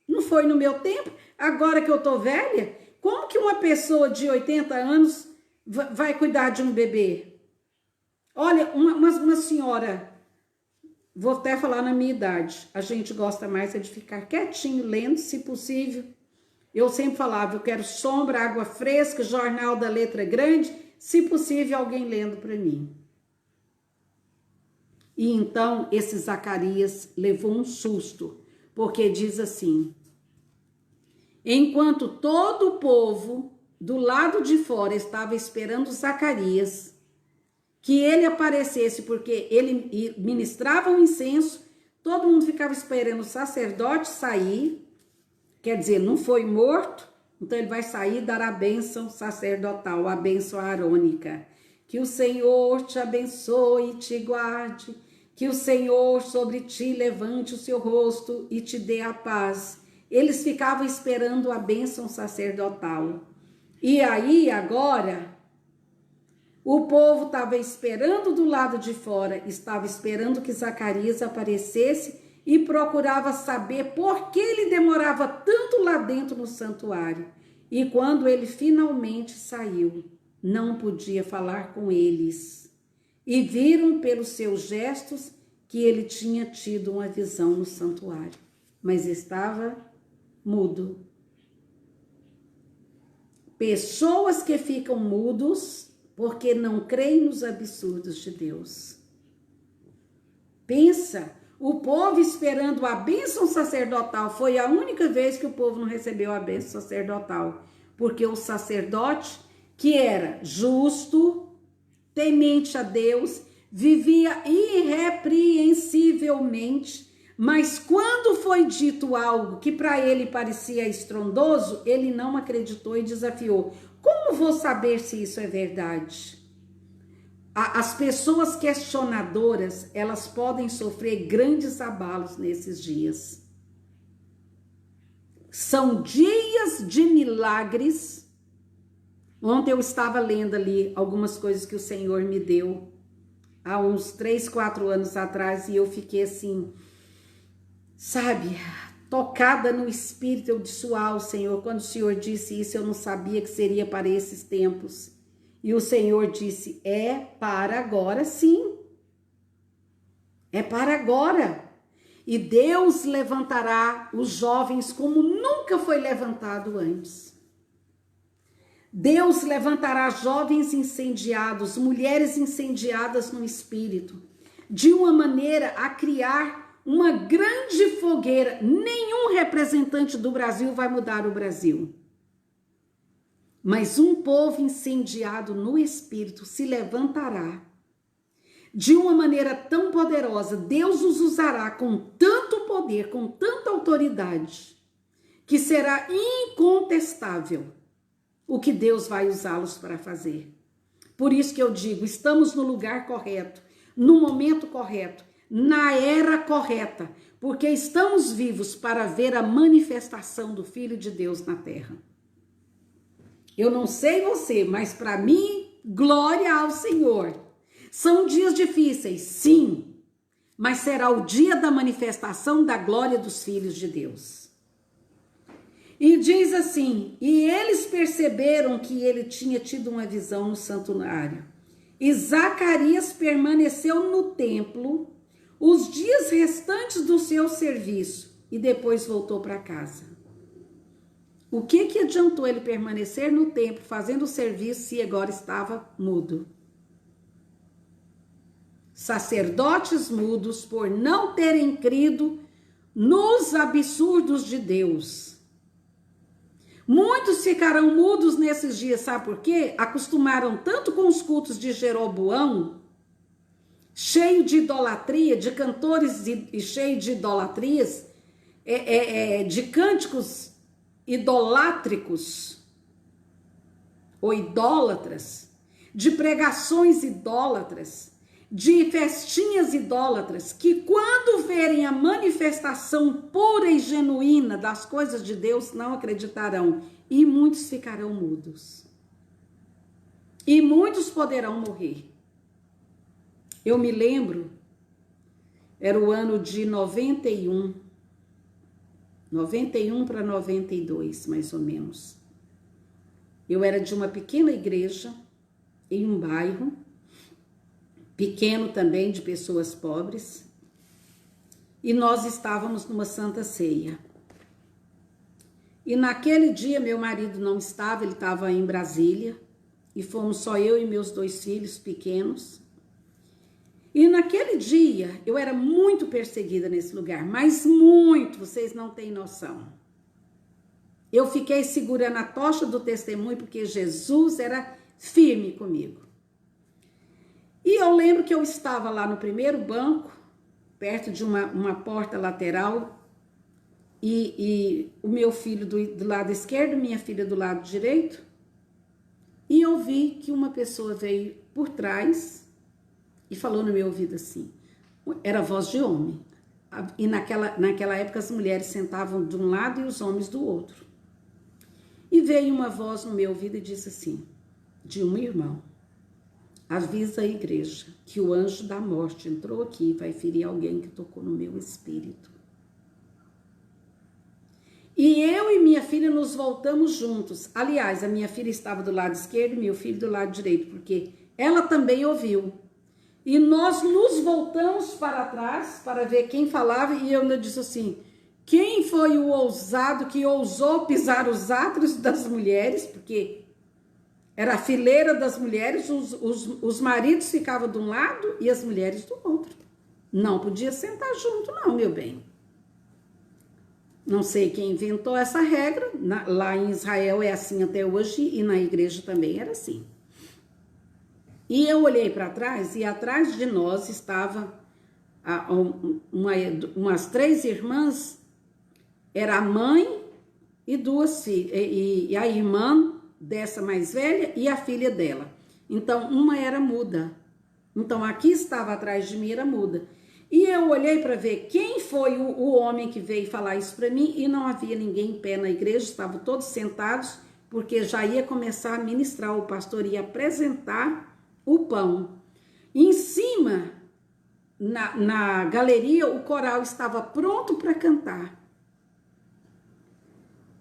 Não foi no meu tempo. Agora que eu tô velha, como que uma pessoa de 80 anos vai cuidar de um bebê? Olha, uma senhora, vou até falar na minha idade, a gente gosta mais é de ficar quietinho, lendo, se possível. Eu sempre falava, eu quero sombra, água fresca, jornal da letra grande, se possível alguém lendo para mim. E então esse Zacarias levou um susto, porque diz assim, enquanto todo o povo do lado de fora estava esperando Zacarias, que ele aparecesse, porque ele ministrava o incenso, todo mundo ficava esperando o sacerdote sair, quer dizer, não foi morto, então ele vai sair e dar a bênção sacerdotal, a bênção arônica. Que o Senhor te abençoe e te guarde, que o Senhor sobre ti levante o seu rosto e te dê a paz. Eles ficavam esperando a bênção sacerdotal. E aí, agora, o povo estava esperando do lado de fora, estava esperando que Zacarias aparecesse e procurava saber por que ele demorava tanto lá dentro no santuário. E quando ele finalmente saiu, não podia falar com eles. e viram pelos seus gestos que ele tinha tido uma visão no santuário, mas estava mudo. Pessoas que ficam mudos porque não creem nos absurdos de Deus. Pensa, o povo esperando a bênção sacerdotal, foi a única vez que o povo não recebeu a bênção sacerdotal, porque o sacerdote, que era justo, temente a Deus, vivia irrepreensivelmente, mas quando foi dito algo que para ele parecia estrondoso, ele não acreditou e desafiou. Como vou saber se isso é verdade? As pessoas questionadoras, elas podem sofrer grandes abalos nesses dias. São dias de milagres. Ontem eu estava lendo ali algumas coisas que o Senhor me deu há uns 3, 4 anos atrás e eu fiquei assim, sabe, tocada no espírito. Eu disse, uau, Senhor, quando o Senhor disse isso, eu não sabia que seria para esses tempos. E o Senhor disse, é para agora sim. É para agora. E Deus levantará os jovens como nunca foi levantado antes. Deus levantará jovens incendiados, mulheres incendiadas no espírito, de uma maneira a criar uma grande fogueira. Nenhum representante do Brasil vai mudar o Brasil. Mas um povo incendiado no espírito se levantará de uma maneira tão poderosa. Deus os usará com tanto poder, com tanta autoridade, que será incontestável o que Deus vai usá-los para fazer. Por isso que eu digo, estamos no lugar correto, no momento correto, na era correta, porque estamos vivos para ver a manifestação do Filho de Deus na terra. Eu não sei você, mas para mim, glória ao Senhor. São dias difíceis, sim, mas será o dia da manifestação da glória dos filhos de Deus. E diz assim, e eles perceberam que ele tinha tido uma visão no santuário. E Zacarias permaneceu no templo os dias restantes do seu serviço e depois voltou para casa. O que adiantou ele permanecer no templo fazendo o serviço se agora estava mudo? Sacerdotes mudos por não terem crido nos absurdos de Deus. Muitos ficarão mudos nesses dias, sabe por quê? Acostumaram tanto com os cultos de Jeroboão, cheio de idolatria, de cantores e cheio de idolatrias, de cânticos idolátricos ou idólatras, de pregações idólatras, de festinhas idólatras, que quando verem a manifestação pura e genuína das coisas de Deus, não acreditarão, e muitos ficarão mudos, e muitos poderão morrer. Eu me lembro, era o ano de 91 para 92, mais ou menos. Eu era de uma pequena igreja, em um bairro, pequeno também, de pessoas pobres, e nós estávamos numa santa ceia. E naquele dia meu marido não estava, ele estava em Brasília, e fomos só eu e meus 2 filhos pequenos. E naquele dia eu era muito perseguida nesse lugar, mas muito, vocês não têm noção. Eu fiquei segurando a tocha do testemunho porque Jesus era firme comigo. E eu lembro que eu estava lá no primeiro banco, perto de uma porta lateral, e o meu filho do lado esquerdo, minha filha do lado direito, e eu vi que uma pessoa veio por trás e falou no meu ouvido assim, era voz de homem, e naquela época as mulheres sentavam de um lado e os homens do outro. E veio uma voz no meu ouvido e disse assim, de um irmão, avisa a igreja que o anjo da morte entrou aqui e vai ferir alguém que tocou no meu espírito. E eu e minha filha nos voltamos juntos. Aliás, a minha filha estava do lado esquerdo e meu filho do lado direito, porque ela também ouviu. E nós nos voltamos para trás para ver quem falava, e eu disse assim: quem foi o ousado que ousou pisar os átrios das mulheres? Porque era a fileira das mulheres, os maridos ficavam de um lado e as mulheres do outro. Não podia sentar junto, não, meu bem. Não sei quem inventou essa regra, lá em Israel é assim até hoje, e na igreja também era assim. E eu olhei para trás, e atrás de nós estava umas 3 irmãs, era a mãe e 2 filhas, e a irmã dessa mais velha e a filha dela. Então, uma era muda. Então, aqui estava atrás de mim, era muda. E eu olhei para ver quem foi o homem que veio falar isso para mim, e não havia ninguém em pé na igreja, estavam todos sentados, porque já ia começar a ministrar, o pastor ia apresentar o pão. Em cima, na galeria, o coral estava pronto para cantar.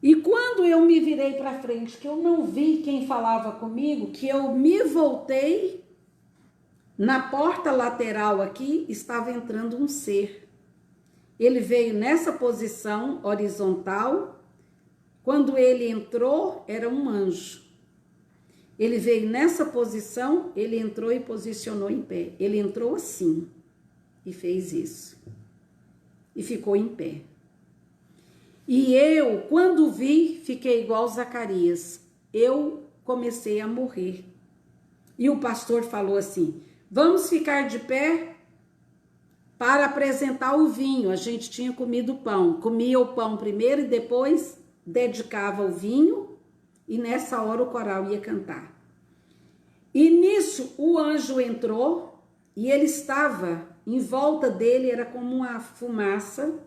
E quando eu me virei para frente, que eu não vi quem falava comigo, que eu me voltei, na porta lateral aqui estava entrando um ser. Ele veio nessa posição horizontal. Quando ele entrou, era um anjo. Ele veio nessa posição, ele entrou e posicionou em pé. Ele entrou assim e fez isso. E ficou em pé. E eu, quando vi, fiquei igual Zacarias. Eu comecei a morrer. E o pastor falou assim: vamos ficar de pé para apresentar o vinho. A gente tinha comido pão. Comia o pão primeiro e depois dedicava o vinho. E nessa hora o coral ia cantar. E nisso o anjo entrou e ele estava, em volta dele era como uma fumaça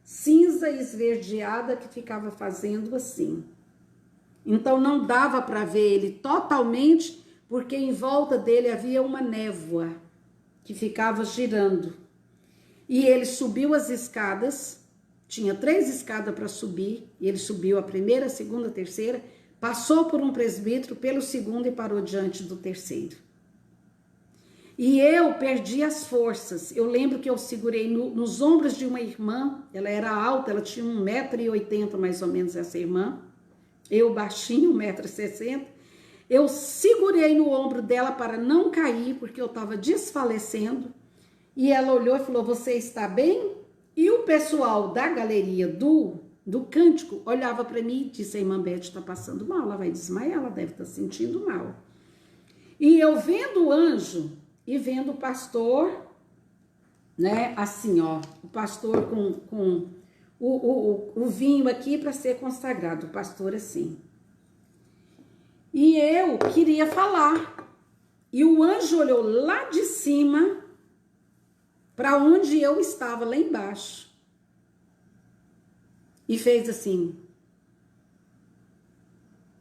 cinza esverdeada que ficava fazendo assim. Então não dava para ver ele totalmente, porque em volta dele havia uma névoa que ficava girando. E ele subiu as escadas, tinha 3 escadas para subir, e ele subiu a primeira, a segunda, a terceira, passou por um presbítero, pelo segundo e parou diante do terceiro. E eu perdi as forças. Eu lembro que eu segurei nos ombros de uma irmã, ela era alta, ela tinha 1,80 m mais ou menos, essa irmã. Eu baixinho, 1,60 m. Eu segurei no ombro dela para não cair, porque eu estava desfalecendo. E ela olhou e falou: você está bem? E o pessoal da galeria do cântico olhava para mim e disse: a irmã Beth está passando mal, ela vai desmaiar, ela deve estar sentindo mal. E eu vendo o anjo e vendo o pastor, né, assim, ó, o pastor com o vinho aqui para ser consagrado, o pastor assim. E eu queria falar, e o anjo olhou lá de cima para onde eu estava, lá embaixo, e fez assim,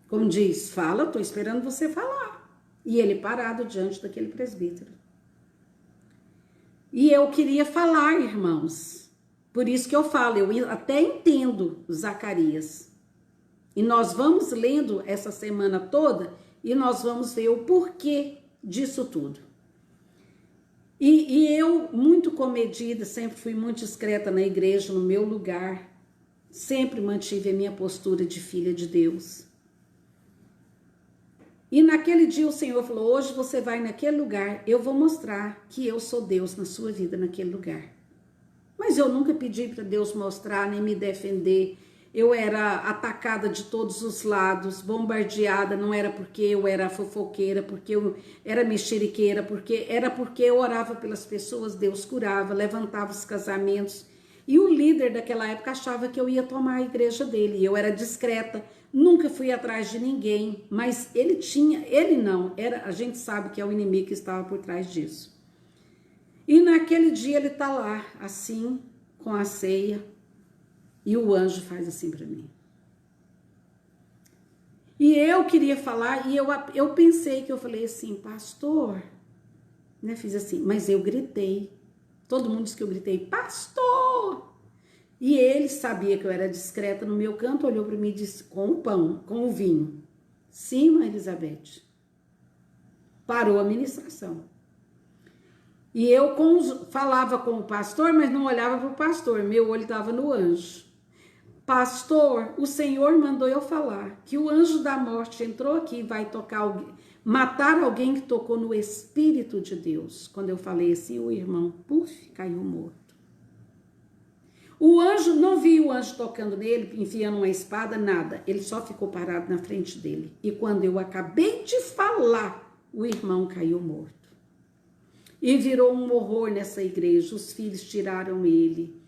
como diz: fala, estou esperando você falar. E ele parado diante daquele presbítero. E eu queria falar, irmãos. Por isso que eu falo, eu até entendo Zacarias. E nós vamos lendo essa semana toda e nós vamos ver o porquê disso tudo. E eu, muito comedida, sempre fui muito discreta na igreja, no meu lugar. Sempre mantive a minha postura de filha de Deus. E naquele dia o Senhor falou: hoje você vai naquele lugar, eu vou mostrar que eu sou Deus na sua vida naquele lugar. Mas eu nunca pedi para Deus mostrar, nem me defender. Eu era atacada de todos os lados, bombardeada, não era porque eu era fofoqueira, porque eu era mexeriqueira, porque eu orava pelas pessoas, Deus curava, levantava os casamentos. E o líder daquela época achava que eu ia tomar a igreja dele, e eu era discreta, nunca fui atrás de ninguém, mas a gente sabe que é o inimigo que estava por trás disso. E naquele dia ele tá lá, assim, com a ceia, e o anjo faz assim para mim. E eu queria falar, e eu pensei que eu falei assim: pastor, né, fiz assim, mas eu gritei. Todo mundo disse que eu gritei: pastor! E ele sabia que eu era discreta no meu canto, olhou para mim e disse: com o pão, com o vinho. Sim, Elizabeth. Parou a ministração. E eu falava com o pastor, mas não olhava para o pastor, meu olho estava no anjo. Pastor, o Senhor mandou eu falar que o anjo da morte entrou aqui e vai matar alguém que tocou no Espírito de Deus. Quando eu falei assim, o irmão, puf, caiu morto. O anjo, não vi o anjo tocando nele, enfiando uma espada, nada. Ele só ficou parado na frente dele. E quando eu acabei de falar, o irmão caiu morto. E virou um horror nessa igreja. Os filhos tiraram ele.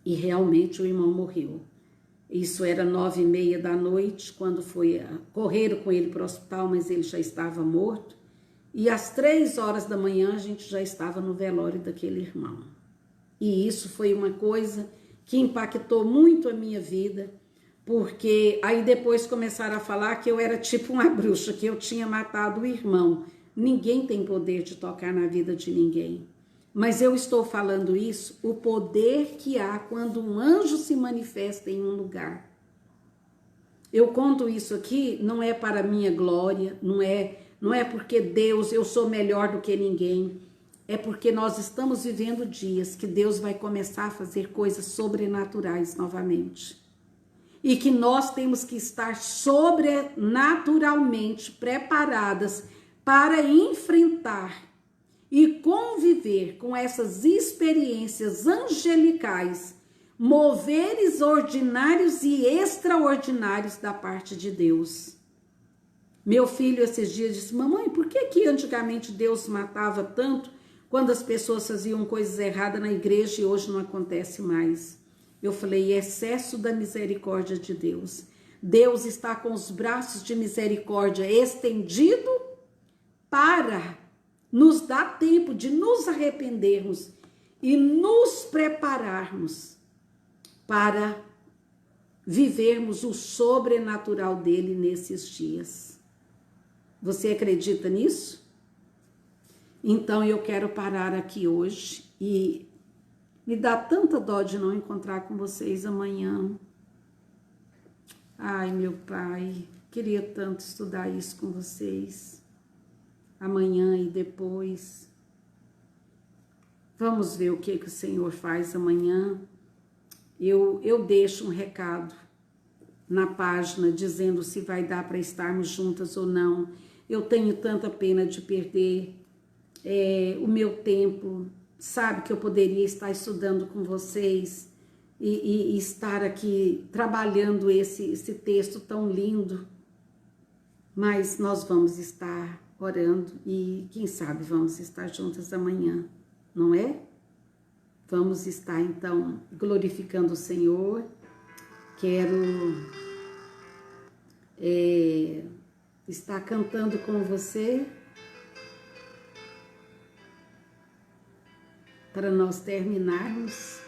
E realmente o irmão morreu. Isso era 9h30 da noite, quando correram com ele para o hospital, mas ele já estava morto. E às 3 horas da manhã a gente já estava no velório daquele irmão. E isso foi uma coisa que impactou muito a minha vida, porque aí depois começaram a falar que eu era tipo uma bruxa, que eu tinha matado o irmão. Ninguém tem poder de tocar na vida de ninguém. Mas eu estou falando isso, o poder que há quando um anjo se manifesta em um lugar. Eu conto isso aqui, não é para minha glória, não é porque Deus, eu sou melhor do que ninguém. É porque nós estamos vivendo dias que Deus vai começar a fazer coisas sobrenaturais novamente. E que nós temos que estar sobrenaturalmente preparadas para enfrentar e conviver com essas experiências angelicais, moveres ordinários e extraordinários da parte de Deus. Meu filho esses dias disse, mamãe, por que antigamente Deus matava tanto quando as pessoas faziam coisas erradas na igreja e hoje não acontece mais? Eu falei, excesso da misericórdia de Deus. Deus está com os braços de misericórdia estendido para nos dá tempo de nos arrependermos e nos prepararmos para vivermos o sobrenatural dele nesses dias. Você acredita nisso? Então eu quero parar aqui hoje e me dá tanta dó de não encontrar com vocês amanhã. Ai, meu pai, queria tanto estudar isso com vocês. Amanhã e depois. Vamos ver o que o Senhor faz amanhã. Eu deixo um recado na página dizendo se vai dar para estarmos juntas ou não. Eu tenho tanta pena de perder o meu tempo. Sabe que eu poderia estar estudando com vocês e estar aqui trabalhando esse texto tão lindo. Mas nós vamos estar orando e quem sabe vamos estar juntas amanhã, não é? Vamos estar então glorificando o Senhor. Quero estar cantando com você para nós terminarmos.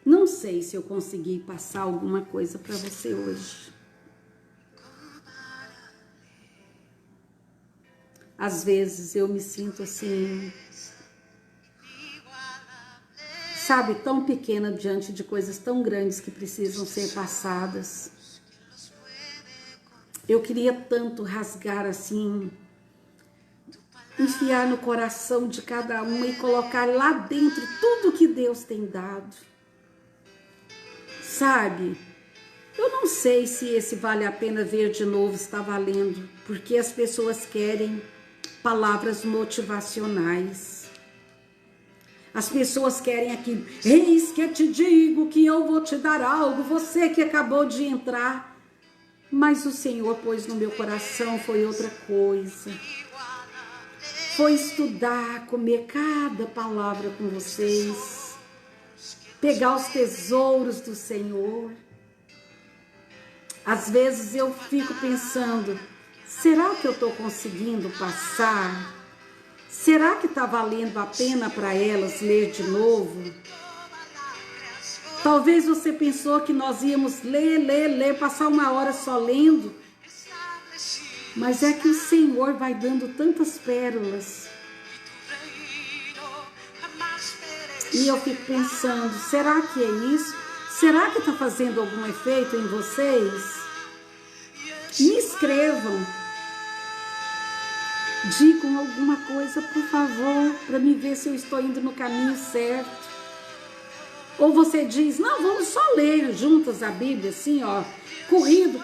Não sei se eu consegui passar alguma coisa para você hoje. Às vezes eu me sinto assim, sabe, tão pequena diante de coisas tão grandes que precisam ser passadas. Eu queria tanto rasgar assim, enfiar no coração de cada uma e colocar lá dentro tudo que Deus tem dado. Sabe, eu não sei se esse vale a pena ver de novo está valendo, porque as pessoas querem palavras motivacionais. As pessoas querem aqui, eis que eu te digo que eu vou te dar algo, você que acabou de entrar. Mas o Senhor pôs no meu coração foi outra coisa. Foi estudar, comer cada palavra com vocês, pegar os tesouros do Senhor. Às vezes eu fico pensando, será que eu estou conseguindo passar? Será que está valendo a pena para elas ler de novo? Talvez você pensou que nós íamos ler, passar uma hora só lendo. Mas é que o Senhor vai dando tantas pérolas. E eu fico pensando, será que é isso? Será que está fazendo algum efeito em vocês? Me escrevam. Digam alguma coisa, por favor, para me ver se eu estou indo no caminho certo. Ou você diz, não, vamos só ler juntas a Bíblia, assim, ó, corrido.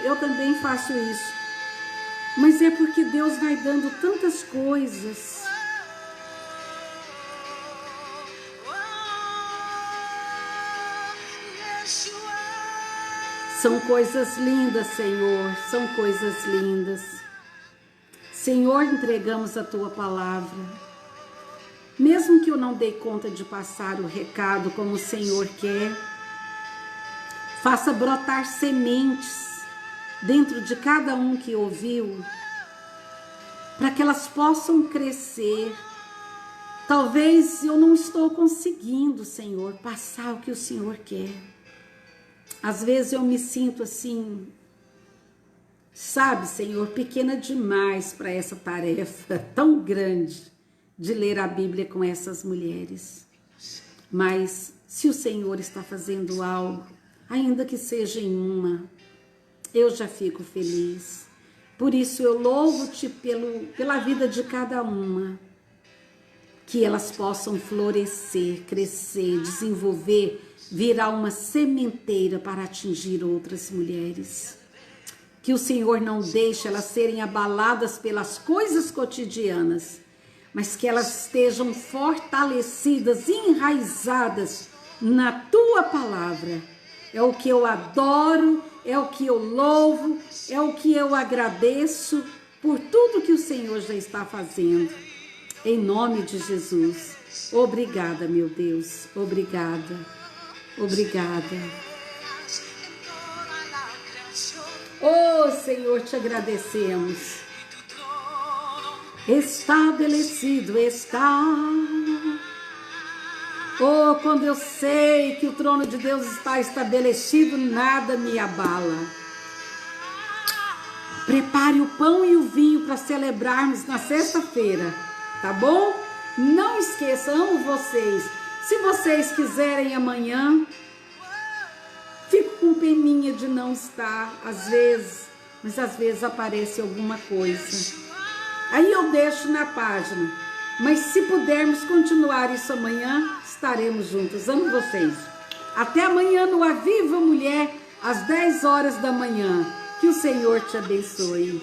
Eu também faço isso. Mas é porque Deus vai dando tantas coisas. São coisas lindas, Senhor, são coisas lindas. Senhor, entregamos a Tua palavra. Mesmo que eu não dei conta de passar o recado como o Senhor quer, faça brotar sementes dentro de cada um que ouviu, para que elas possam crescer. Talvez eu não estou conseguindo, Senhor, passar o que o Senhor quer. Às vezes eu me sinto assim, sabe, Senhor, pequena demais para essa tarefa tão grande de ler a Bíblia com essas mulheres. Mas se o Senhor está fazendo algo, ainda que seja em uma, eu já fico feliz. Por isso eu louvo-te pela vida de cada uma, que elas possam florescer, crescer, desenvolver, virar uma sementeira para atingir outras mulheres. Que o Senhor não deixe elas serem abaladas pelas coisas cotidianas, mas que elas estejam fortalecidas, enraizadas na Tua palavra. É o que eu adoro, é o que eu louvo, é o que eu agradeço por tudo que o Senhor já está fazendo. Em nome de Jesus. Obrigada, meu Deus. Obrigada. Obrigada. Oh, Senhor, te agradecemos. Estabelecido está. Oh, quando eu sei que o trono de Deus está estabelecido, nada me abala. Prepare o pão e o vinho para celebrarmos na sexta-feira, tá bom? Não esqueça, amo vocês. Se vocês quiserem amanhã, fico com peninha de não estar, às vezes, mas às vezes aparece alguma coisa. Aí eu deixo na página, mas se pudermos continuar isso amanhã, estaremos juntos. Amo vocês. Até amanhã no Aviva Mulher, às 10 horas da manhã. Que o Senhor te abençoe.